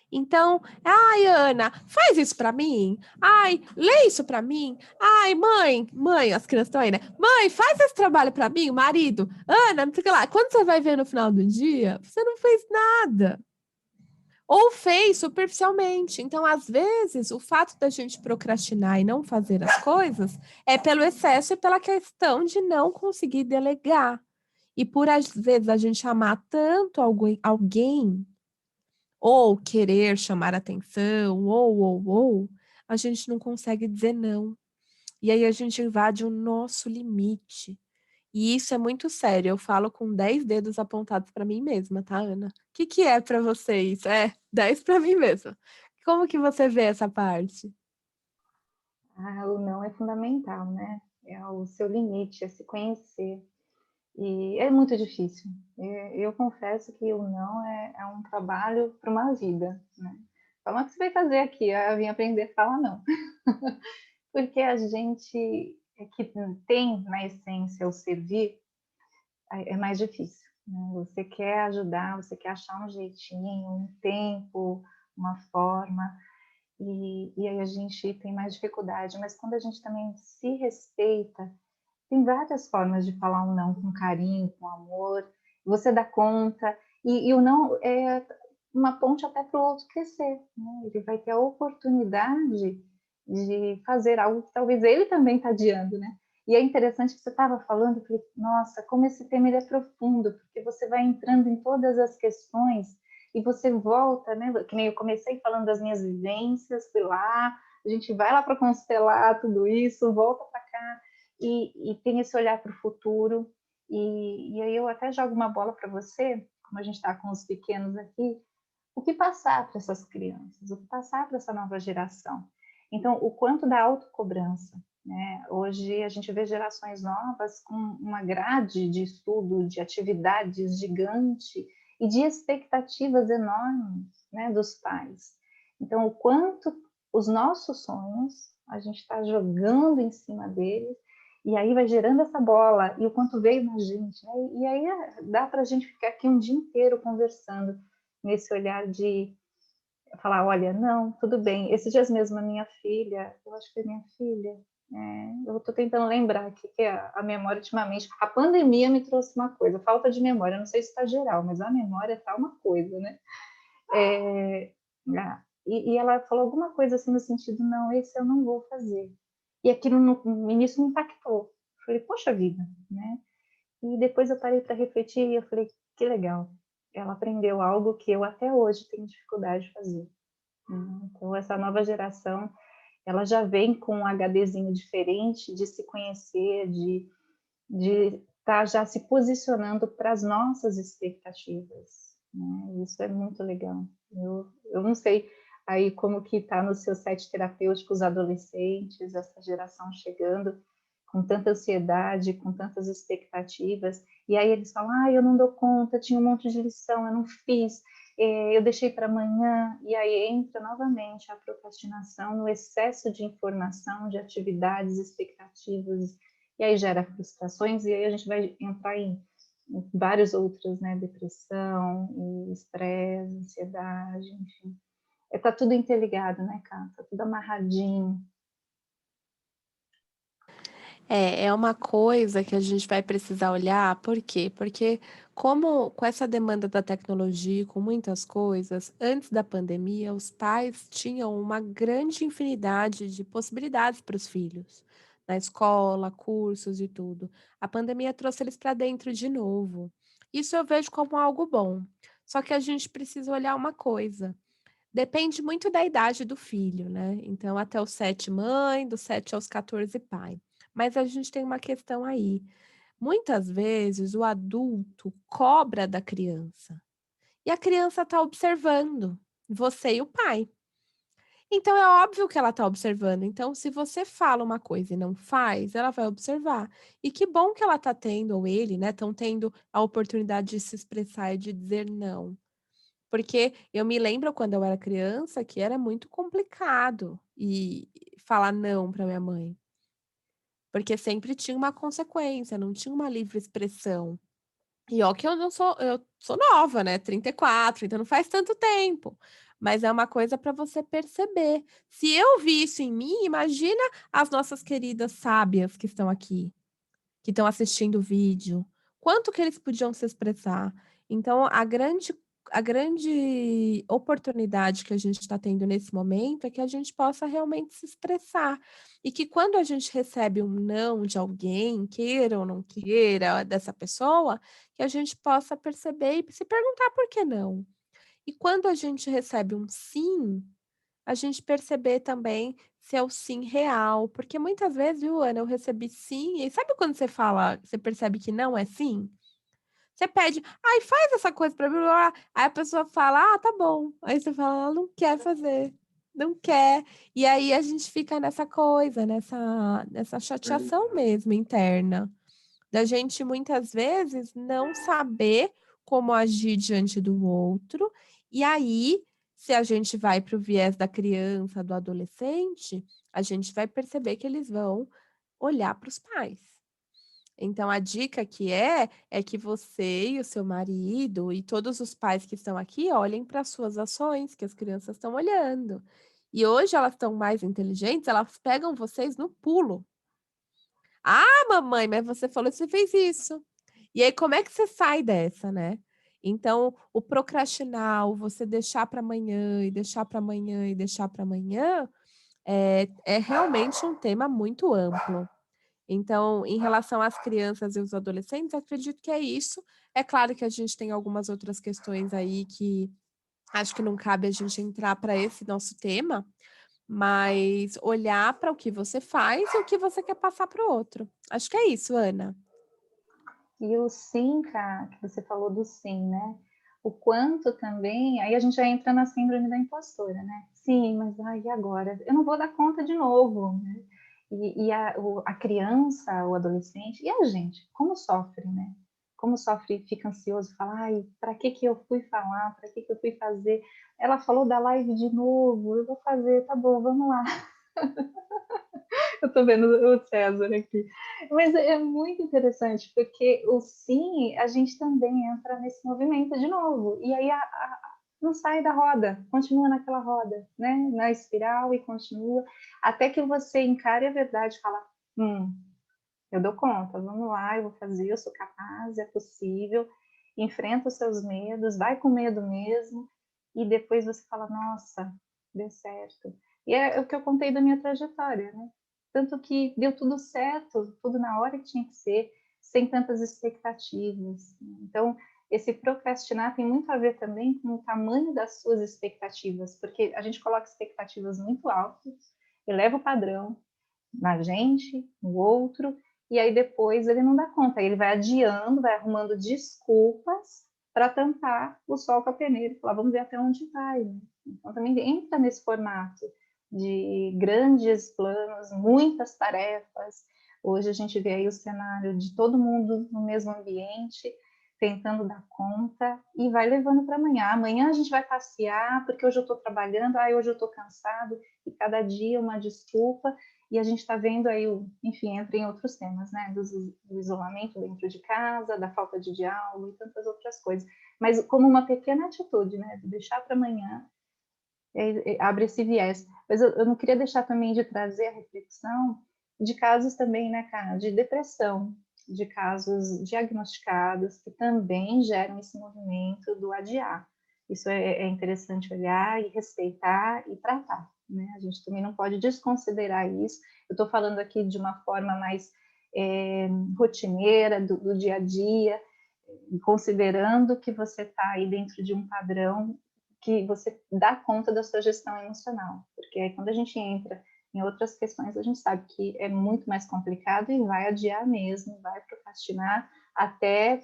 Então, ai, Ana, faz isso para mim. Ai, lê isso para mim. Ai, mãe, as crianças estão aí, né? Mãe, faz esse trabalho para mim, o marido. Ana, não sei o que lá. Quando você vai ver no final do dia, você não fez nada. Ou fez superficialmente. Então, às vezes, o fato da gente procrastinar e não fazer as coisas é pelo excesso e pela questão de não conseguir delegar. E por, às vezes, a gente amar tanto alguém ou querer chamar atenção, ou, a gente não consegue dizer não. E aí a gente invade o nosso limite. E isso é muito sério. Eu falo com 10 dedos apontados para mim mesma, tá, Ana? O que que é para vocês? É, 10 para mim mesma. Como que você vê essa parte? O não é fundamental, né? É o seu limite, é se conhecer. E é muito difícil. Eu confesso que o não é um trabalho para uma vida, né? Fala, o que você vai fazer aqui? Eu vim aprender a falar não. Porque a gente que tem na essência o servir, é mais difícil, né? Você quer ajudar, você quer achar um jeitinho, um tempo, uma forma, e aí a gente tem mais dificuldade. Mas quando a gente também se respeita, tem várias formas de falar um não com carinho, com amor. Você dá conta. E o não é uma ponte até para o outro crescer, né? Ele vai ter a oportunidade de fazer algo que talvez ele também está adiando, né? E é interessante que você estava falando, eu falei, nossa, como esse tema ele é profundo, porque você vai entrando em todas as questões e você volta, né? Que nem eu comecei falando das minhas vivências, fui lá, a gente vai lá para constelar tudo isso, volta para cá e tem esse olhar para o futuro. E aí eu até jogo uma bola para você, como a gente está com os pequenos aqui, o que passar para essas crianças, o que passar para essa nova geração. Então, o quanto da autocobrança, né? Hoje a gente vê gerações novas com uma grade de estudo, de atividades gigante e de expectativas enormes, né, dos pais. Então, o quanto os nossos sonhos a gente está jogando em cima deles e aí vai gerando essa bola e o quanto veio na gente, né? E aí dá para a gente ficar aqui um dia inteiro conversando nesse olhar de falar, olha, não, tudo bem. Esses dias mesmo a minha filha, eu acho que foi minha filha, eu estou tentando lembrar aqui que a memória ultimamente, a pandemia me trouxe uma coisa, falta de memória, não sei se está geral, mas a memória está uma coisa, né? É, e ela falou alguma coisa assim no sentido, não, esse eu não vou fazer. E aquilo no início me impactou. Eu falei, poxa vida, né? E depois eu parei para refletir e eu falei, que legal. Ela aprendeu algo que eu até hoje tenho dificuldade de fazer. Então, essa nova geração, ela já vem com um HDzinho diferente de se conhecer, de estar já se posicionando para as nossas expectativas, né? Isso é muito legal. Eu não sei aí como que está no seu set terapêutico os adolescentes, essa geração chegando com tanta ansiedade, com tantas expectativas, e aí eles falam, eu não dou conta, tinha um monte de lição, eu não fiz, eu deixei para amanhã, e aí entra novamente a procrastinação no excesso de informação, de atividades, expectativas, e aí gera frustrações, e aí a gente vai entrar em vários outros, né? Depressão, estresse, ansiedade, enfim. Tá tudo interligado, né, Cá? Tá tudo amarradinho. É uma coisa que a gente vai precisar olhar, por quê? Porque como com essa demanda da tecnologia, com muitas coisas, antes da pandemia, os pais tinham uma grande infinidade de possibilidades para os filhos, na escola, cursos e tudo. A pandemia trouxe eles para dentro de novo. Isso eu vejo como algo bom. Só que a gente precisa olhar uma coisa. Depende muito da idade do filho, né? Então, até os 7 mãe, dos 7 aos 14 pai. Mas a gente tem uma questão aí. Muitas vezes o adulto cobra da criança e a criança está observando você e o pai. Então é óbvio que ela está observando. Então, se você fala uma coisa e não faz, ela vai observar. E que bom que ela está tendo, ou ele, né, estão tendo a oportunidade de se expressar e de dizer não. Porque eu me lembro quando eu era criança que era muito complicado e falar não para minha mãe, porque sempre tinha uma consequência, não tinha uma livre expressão. E ó que eu sou nova, né, 34, então não faz tanto tempo, mas é uma coisa para você perceber. Se eu vi isso em mim, imagina as nossas queridas sábias que estão aqui. Que estão assistindo o vídeo, quanto que eles podiam se expressar. Então a grande oportunidade que a gente está tendo nesse momento é que a gente possa realmente se expressar, e que quando a gente recebe um não de alguém, queira ou não queira dessa pessoa, que a gente possa perceber e se perguntar por que não. E quando a gente recebe um sim, a gente perceber também se é o sim real, porque muitas vezes, viu, Ana, eu recebi sim, e sabe quando você fala, você percebe que não é sim? Você pede: "Ai, faz essa coisa pra mim", blá, blá, blá. Aí a pessoa fala: "Ah, tá bom". Aí você fala: "Ela não quer fazer, não quer". E aí a gente fica nessa coisa, nessa chateação mesmo interna, da gente muitas vezes não saber como agir diante do outro, e aí, se a gente vai para o viés da criança, do adolescente, a gente vai perceber que eles vão olhar para os pais. Então a dica que é que você e o seu marido e todos os pais que estão aqui olhem para as suas ações, que as crianças estão olhando. E hoje elas estão mais inteligentes, elas pegam vocês no pulo. "Ah, mamãe, mas você falou que você fez isso". E aí como é que você sai dessa, né? Então, o procrastinar, o você deixar para amanhã e deixar para amanhã e deixar para amanhã, é realmente um tema muito amplo. Então, em relação às crianças e os adolescentes, acredito que é isso. É claro que a gente tem algumas outras questões aí que acho que não cabe a gente entrar para esse nosso tema, mas olhar para o que você faz e o que você quer passar para o outro. Acho que é isso, Ana. E o sim, cara, que você falou do sim, né? O quanto também, aí a gente já entra na síndrome da impostora, né? Sim, mas ai, e agora? Eu não vou dar conta de novo, né? E a criança, o adolescente, e a gente, como sofre, né? Como sofre, fica ansioso, fala, ai, para que que eu fui falar? Para que que eu fui fazer? Ela falou da live de novo, eu vou fazer, tá bom, vamos lá. Eu tô vendo o César aqui. Mas é muito interessante, porque o sim, a gente também entra nesse movimento de novo. E aí não sai da roda, continua naquela roda, né? Na espiral e continua, até que você encare a verdade e fala: eu dou conta, vamos lá, eu vou fazer, eu sou capaz, é possível. Enfrenta os seus medos, vai com medo mesmo, e depois você fala: nossa, deu certo. E é o que eu contei da minha trajetória, né? Tanto que deu tudo certo, tudo na hora que tinha que ser, sem tantas expectativas. Então, esse procrastinar tem muito a ver também com o tamanho das suas expectativas, porque a gente coloca expectativas muito altas, eleva o padrão na gente, no outro, e aí depois ele não dá conta, aí ele vai adiando, vai arrumando desculpas para tampar o sol com a peneira e falar, vamos ver até onde vai. Né? Então também entra nesse formato de grandes planos, muitas tarefas. Hoje a gente vê aí o cenário de todo mundo no mesmo ambiente, tentando dar conta e vai levando para amanhã. Amanhã a gente vai passear porque hoje eu estou trabalhando, hoje eu estou cansado, e cada dia uma desculpa, e a gente está vendo aí, enfim, entra em outros temas, né, do isolamento dentro de casa, da falta de diálogo e tantas outras coisas, mas como uma pequena atitude, né, de deixar para amanhã, abre esse viés. Mas eu não queria deixar também de trazer a reflexão de casos também, né, cara, de depressão, de casos diagnosticados que também geram esse movimento do adiar. Isso é interessante olhar e respeitar e tratar, né? A gente também não pode desconsiderar isso. Eu estou falando aqui de uma forma mais rotineira, do dia a dia, considerando que você está aí dentro de um padrão que você dá conta da sua gestão emocional, porque aí quando a gente entra em outras questões, a gente sabe que é muito mais complicado e vai adiar mesmo, vai procrastinar até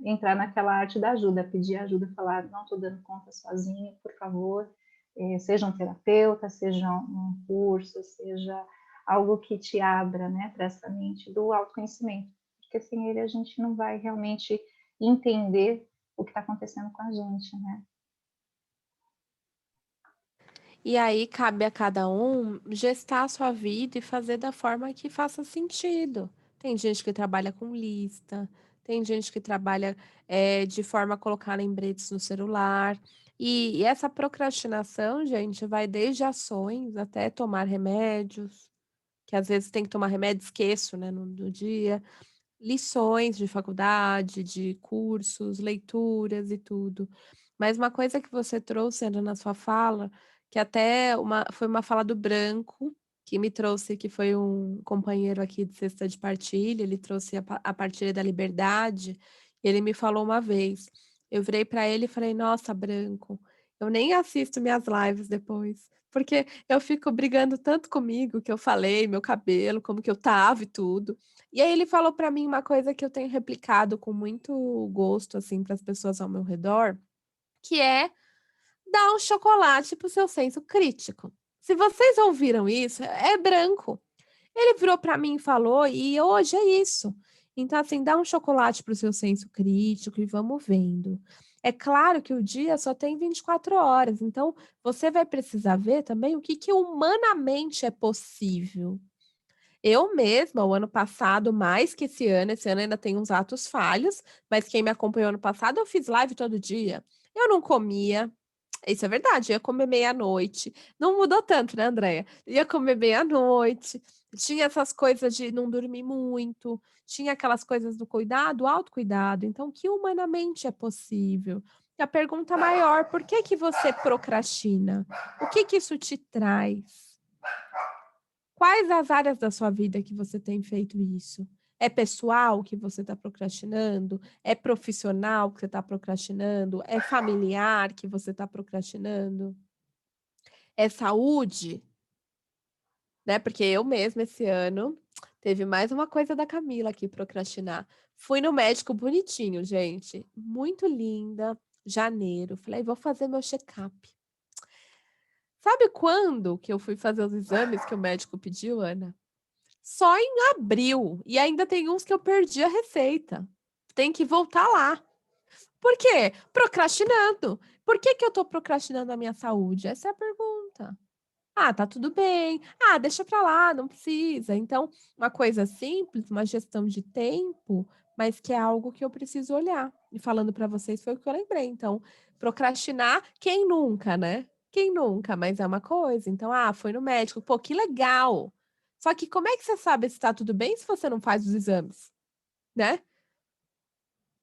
entrar naquela arte da ajuda, pedir ajuda, falar, não estou dando conta sozinho, por favor, seja um terapeuta, seja um curso, seja algo que te abra, né, para essa mente do autoconhecimento, porque sem ele a gente não vai realmente entender o que está acontecendo com a gente, né? E aí cabe a cada um gestar a sua vida e fazer da forma que faça sentido. Tem gente que trabalha com lista, tem gente que trabalha, de forma a colocar lembretes no celular. E essa procrastinação, gente, vai desde ações até tomar remédios, que às vezes tem que tomar remédio, esqueço, né, no dia. Lições de faculdade, de cursos, leituras e tudo. Mas uma coisa que você trouxe, Ana, na sua fala, que até foi uma fala do Branco, que me trouxe, que foi um companheiro aqui de Sexta de Partilha, ele trouxe a partilha da liberdade, e ele me falou uma vez, eu virei para ele e falei: "Nossa, Branco, eu nem assisto minhas lives depois, porque eu fico brigando tanto comigo, que eu falei, meu cabelo, como que eu estava e tudo". E aí ele falou pra mim uma coisa que eu tenho replicado com muito gosto, assim, para as pessoas ao meu redor, que é dar um chocolate para o seu senso crítico. Se vocês ouviram isso, é Branco. Ele virou para mim e falou, e hoje é isso. Então, assim, dá um chocolate para o seu senso crítico e vamos vendo. É claro que o dia só tem 24 horas, então você vai precisar ver também o que que humanamente é possível. Eu mesma, o ano passado, mais que esse ano ainda tem uns atos falhos, mas quem me acompanhou ano passado, eu fiz live todo dia. Eu não comia, isso é verdade, ia comer meia-noite. Não mudou tanto, né, Andréia? Ia comer meia-noite, tinha essas coisas de não dormir muito, tinha aquelas coisas do cuidado, autocuidado. Então, que humanamente é possível? E a pergunta maior, por que que você procrastina? O que que isso te traz? Quais as áreas da sua vida que você tem feito isso? É pessoal que você está procrastinando? É profissional que você está procrastinando? É familiar que você está procrastinando? É saúde? Né, porque eu mesma esse ano teve mais uma coisa da Camila aqui procrastinar. Fui no médico bonitinho, gente, muito linda, janeiro, falei: "Vou fazer meu check-up". Sabe quando que eu fui fazer os exames que o médico pediu, Ana? Só em abril, e ainda tem uns que eu perdi a receita. Tem que voltar lá. Por quê? Procrastinando. Por que que eu tô procrastinando a minha saúde? Essa é a pergunta. Ah, tá tudo bem. Ah, deixa pra lá, não precisa. Então, uma coisa simples, uma gestão de tempo, mas que é algo que eu preciso olhar. E falando pra vocês foi o que eu lembrei. Então, procrastinar, quem nunca, né? Quem nunca? Mas é uma coisa. Então, ah, foi no médico. Pô, que legal. Só que como é que você sabe se tá tudo bem se você não faz os exames, né?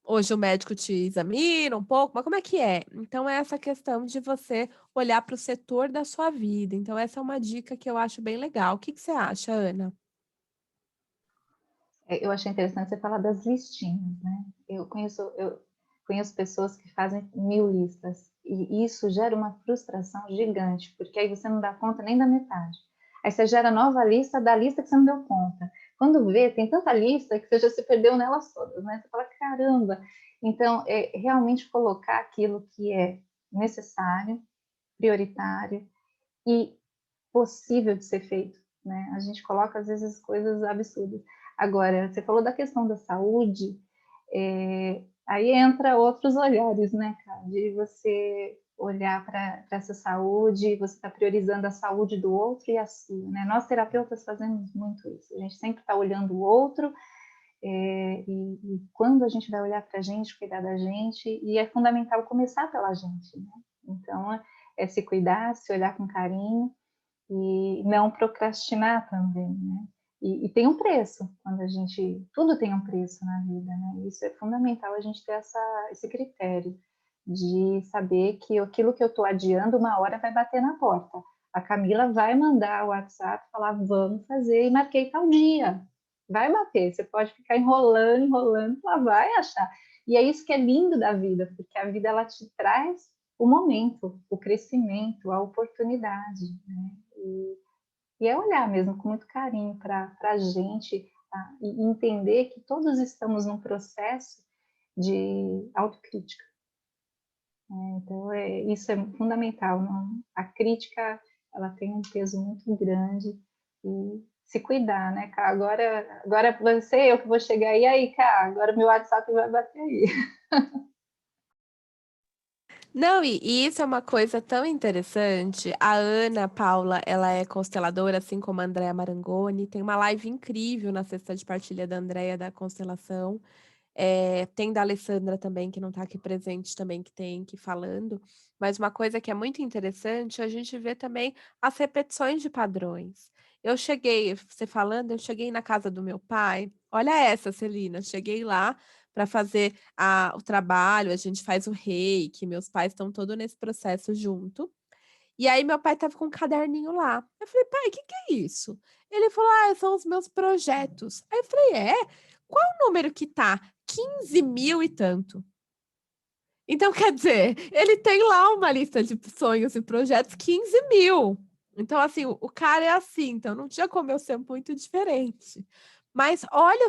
Hoje o médico te examina um pouco, mas como é que é? Então é essa questão de você olhar para o setor da sua vida. Então essa é uma dica que eu acho bem legal. O que que você acha, Ana? Eu achei interessante você falar das listinhas, né? Eu conheço pessoas que fazem 1000 listas e isso gera uma frustração gigante, porque aí você não dá conta nem da metade. Aí você gera nova lista da lista que você não deu conta. Quando vê, tem tanta lista que você já se perdeu nelas todas, né? Você fala, caramba! Então, é realmente colocar aquilo que é necessário, prioritário e possível de ser feito, né? A gente coloca às vezes coisas absurdas. Agora, você falou da questão da saúde, aí entra outros olhares, né, cara? De você olhar para essa saúde, você está priorizando a saúde do outro e a sua, né? Nós terapeutas fazemos muito isso. A gente sempre está olhando o outro e quando a gente vai olhar para a gente, cuidar da gente, e é fundamental começar pela gente, né? Então, é se cuidar, se olhar com carinho e não procrastinar também, né? E tem um preço, quando a gente, tudo tem um preço na vida, né? Isso é fundamental a gente ter esse critério de saber que aquilo que eu estou adiando, uma hora vai bater na porta. A Camila vai mandar o WhatsApp, falar, vamos fazer, e marquei tal dia. Vai bater, você pode ficar enrolando, enrolando, ela vai achar. E é isso que é lindo da vida, porque a vida ela te traz o momento, o crescimento, a oportunidade, né? E é olhar mesmo com muito carinho para a gente e entender que todos estamos num processo de autocrítica. Né? Então, isso é fundamental. Não? A crítica ela tem um peso muito grande e se cuidar, né, Cá? Agora vai ser eu que vou chegar aí, Cá, agora meu WhatsApp vai bater aí. Não, e isso é uma coisa tão interessante. A Ana Paula, ela é consteladora, assim como a Andréa Marangoni. Tem uma live incrível na sexta de partilha da Andréa da constelação. Tem da Alessandra também, que não está aqui presente também, que tem que ir falando, mas uma coisa que é muito interessante, a gente vê também as repetições de padrões. Você falando, eu cheguei na casa do meu pai, olha essa, Celina, cheguei lá para fazer o trabalho, a gente faz o reiki, meus pais estão todo nesse processo junto, e aí meu pai estava com um caderninho lá. Eu falei: "Pai, o que que é isso?" Ele falou: "Ah, são os meus projetos". Aí eu falei: "É? Qual o número que tá?" 15.000 e tanto. Então, quer dizer, ele tem lá uma lista de sonhos e projetos, 15.000. Então, assim, o cara é assim, então não tinha como eu ser muito diferente. Mas olha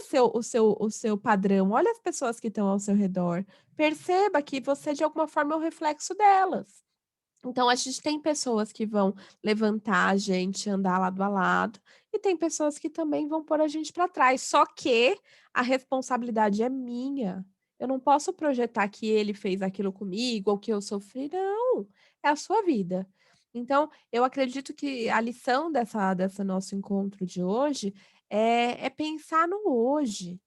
o seu padrão, olha as pessoas que estão ao seu redor, perceba que você de alguma forma é o reflexo delas. Então a gente tem pessoas que vão levantar a gente, andar lado a lado, e tem pessoas que também vão pôr a gente para trás, só que a responsabilidade é minha. Eu não posso projetar que ele fez aquilo comigo ou que eu sofri, não, é a sua vida. Então, eu acredito que a lição dessa nosso encontro de hoje é pensar no hoje.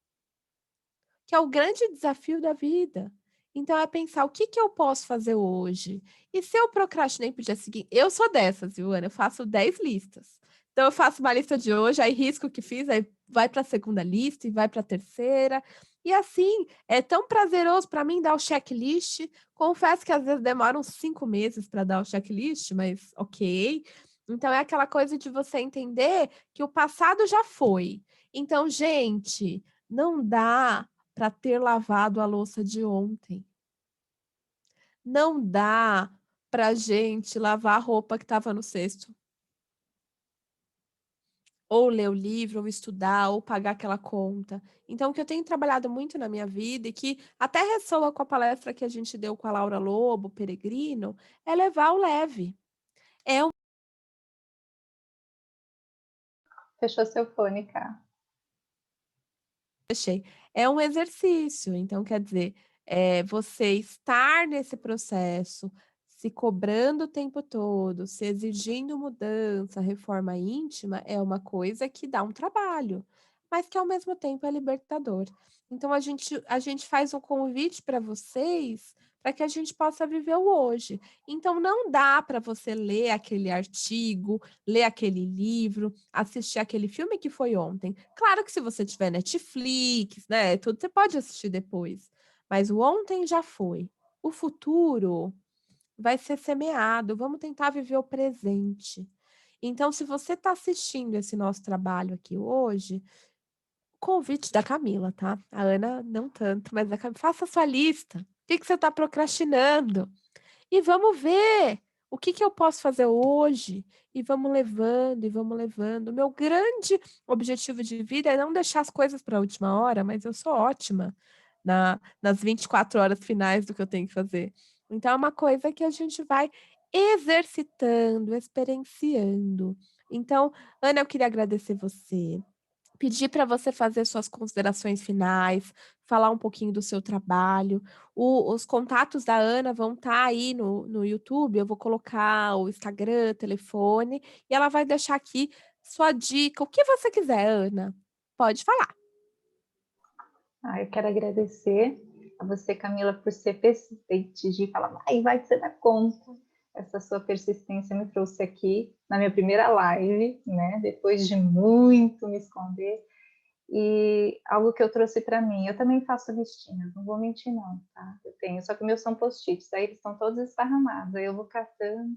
Que é o grande desafio da vida. Então é pensar: "O que que eu posso fazer hoje?". E se eu procrastinei para o dia seguinte, eu sou dessas, viu, Ana, eu faço 10 listas. Então eu faço uma lista de hoje, aí risco o que fiz, aí vai para a segunda lista e vai para a terceira. E assim, é tão prazeroso para mim dar o checklist. Confesso que às vezes demora uns 5 meses para dar o checklist, mas ok. Então é aquela coisa de você entender que o passado já foi. Então, gente, não dá para ter lavado a louça de ontem. Não dá para gente lavar a roupa que estava no cesto, ou ler o livro, ou estudar, ou pagar aquela conta. Então, o que eu tenho trabalhado muito na minha vida e que até ressoa com a palestra que a gente deu com a Laura Lobo, Peregrino, é levar o leve. É um Fechou seu fone, Cá. Achei. É um exercício, então quer dizer, você estar nesse processo, se cobrando o tempo todo, se exigindo mudança, reforma íntima, é uma coisa que dá um trabalho, mas que ao mesmo tempo é libertador. Então a gente faz um convite para vocês, para que a gente possa viver o hoje. Então não dá para você ler aquele artigo, ler aquele livro, assistir aquele filme que foi ontem. Claro que se você tiver Netflix, né, tudo você pode assistir depois, mas o ontem já foi. O futuro vai ser semeado, vamos tentar viver o presente. Então, se você está assistindo esse nosso trabalho aqui hoje, convite da Camila, tá? A Ana não tanto, mas a Camila, faça a sua lista. O que que você está procrastinando? E vamos ver o que que eu posso fazer hoje, e vamos levando, e vamos levando. O meu grande objetivo de vida é não deixar as coisas para a última hora, mas eu sou ótima nas 24 horas finais do que eu tenho que fazer. Então é uma coisa que a gente vai exercitando, experienciando. Então, Ana, eu queria agradecer você. Pedir para você fazer suas considerações finais, falar um pouquinho do seu trabalho. Os contatos da Ana vão estar aí no YouTube, eu vou colocar o Instagram, telefone, e ela vai deixar aqui sua dica, o que você quiser, Ana. Pode falar. Eu quero agradecer a você, Camila, por ser persistente, de falar, vai que você dá conta. Essa sua persistência me trouxe aqui na minha primeira live, né? Depois de muito me esconder. E algo que eu trouxe para mim, eu também faço listinhas, não vou mentir não, tá? Eu tenho, só que meus são post-its, aí eles estão todos esparramados, aí eu vou catando.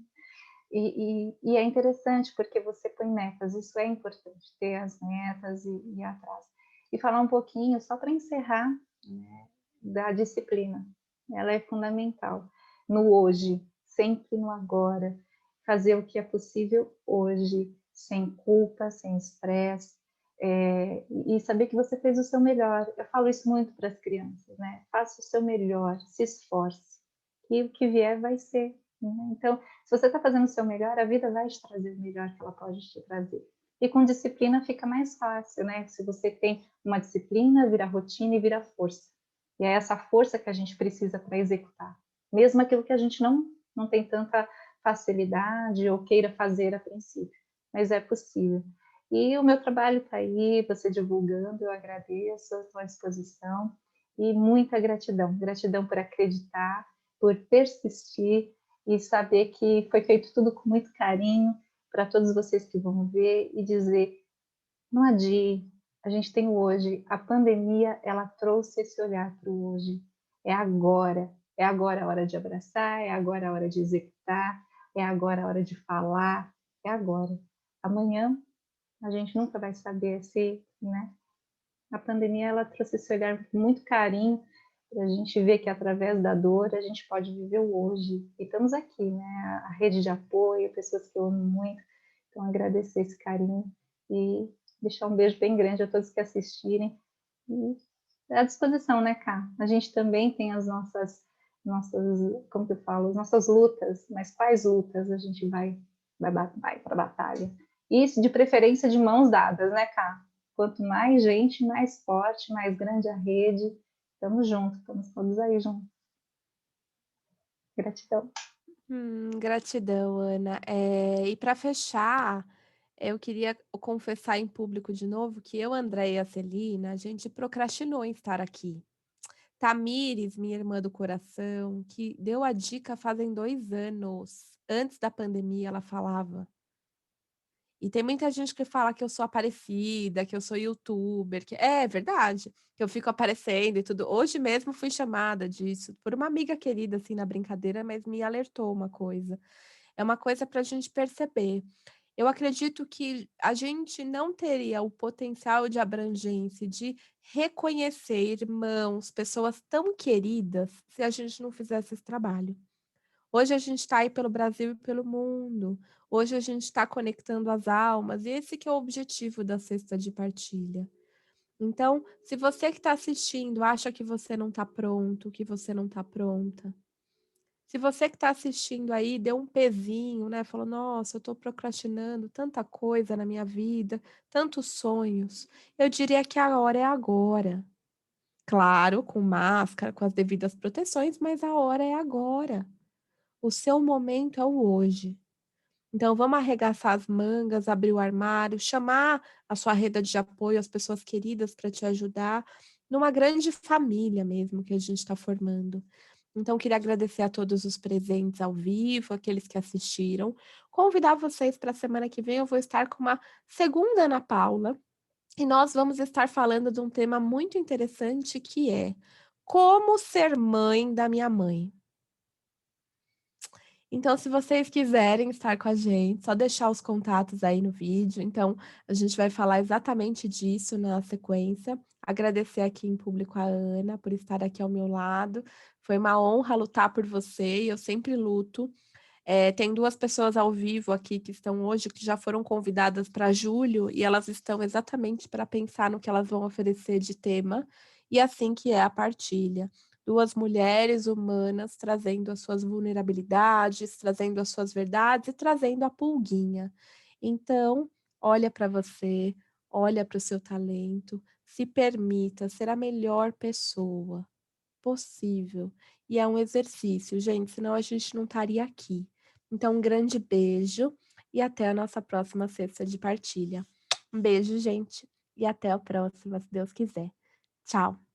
E é interessante porque você põe metas, isso é importante, ter as metas e ir atrás. E falar um pouquinho, só para encerrar, né, da disciplina. Ela é fundamental. No hoje, sempre no agora. Fazer o que é possível hoje, sem culpa, sem estresse, e saber que você fez o seu melhor. Eu falo isso muito para as crianças, né? Faça o seu melhor, se esforce, que o que vier vai ser. Né? Então, se você está fazendo o seu melhor, a vida vai te trazer o melhor que ela pode te trazer. E com disciplina fica mais fácil, né? Se você tem uma disciplina, vira rotina e vira força. E é essa força que a gente precisa para executar. Mesmo aquilo que a gente não tem tanta facilidade ou queira fazer a princípio. Mas é possível. E o meu trabalho está aí, você divulgando, eu agradeço, estou à disposição. e muita gratidão. Gratidão por acreditar, por persistir e saber que foi feito tudo com muito carinho para todos vocês que vão ver e dizer: não adie, a gente tem o hoje. A pandemia, ela trouxe esse olhar para o hoje. É agora. É agora a hora de abraçar, é agora a hora de executar, é agora a hora de falar, é agora. Amanhã a gente nunca vai saber se, né? A pandemia ela trouxe esse olhar com muito carinho para a gente ver que através da dor a gente pode viver o hoje. E estamos aqui, né? A rede de apoio, pessoas que eu amo muito. Então agradecer esse carinho e deixar um beijo bem grande a todos que assistirem. E à disposição, né, Cá? A gente também tem as nossas, como que eu falo, as nossas lutas, mas quais lutas a gente vai para a batalha? Isso de preferência de mãos dadas, né, Cá? Quanto mais gente, mais forte, mais grande a rede. Estamos juntos, estamos todos aí juntos. Gratidão. Gratidão, Ana. E para fechar, eu queria confessar em público de novo que eu, Andréia e a Celina, a gente procrastinou em estar aqui. Tamires, minha irmã do coração, que deu a dica fazem 2 anos. Antes da pandemia, ela falava. E tem muita gente que fala que eu sou aparecida, que eu sou youtuber, que é verdade, que eu fico aparecendo e tudo. Hoje mesmo fui chamada disso por uma amiga querida, assim, na brincadeira, mas me alertou uma coisa. É uma coisa para a gente perceber. Eu acredito que a gente não teria o potencial de abrangência, de reconhecer irmãos, pessoas tão queridas, se a gente não fizesse esse trabalho. Hoje a gente está aí pelo Brasil e pelo mundo. Hoje a gente está conectando as almas, e esse que é o objetivo da cesta de partilha. Então, se você que está assistindo acha que você não está pronto, que você não está pronta, se você que está assistindo aí deu um pezinho, né? Falou, nossa, eu estou procrastinando tanta coisa na minha vida, tantos sonhos. Eu diria que a hora é agora. Claro, com máscara, com as devidas proteções, mas a hora é agora. O seu momento é o hoje. Então, vamos arregaçar as mangas, abrir o armário, chamar a sua rede de apoio, as pessoas queridas para te ajudar, numa grande família mesmo que a gente está formando. Então, queria agradecer a todos os presentes ao vivo, aqueles que assistiram. Convidar vocês para a semana que vem, eu vou estar com uma segunda Ana Paula, e nós vamos estar falando de um tema muito interessante que é como ser mãe da minha mãe. Então, se vocês quiserem estar com a gente, só deixar os contatos aí no vídeo. Então, a gente vai falar exatamente disso na sequência. Agradecer aqui em público a Ana por estar aqui ao meu lado. Foi uma honra lutar por você e eu sempre luto. Tem 2 pessoas ao vivo aqui que estão hoje, que já foram convidadas para julho, e elas estão exatamente para pensar no que elas vão oferecer de tema, e assim que é a partilha. 2 mulheres humanas trazendo as suas vulnerabilidades, trazendo as suas verdades e trazendo a pulguinha. Então, olha para você, olha para o seu talento, se permita ser a melhor pessoa possível. E é um exercício, gente, senão a gente não estaria aqui. Então, um grande beijo e até a nossa próxima sexta de partilha. Um beijo, gente, e até a próxima, se Deus quiser. Tchau.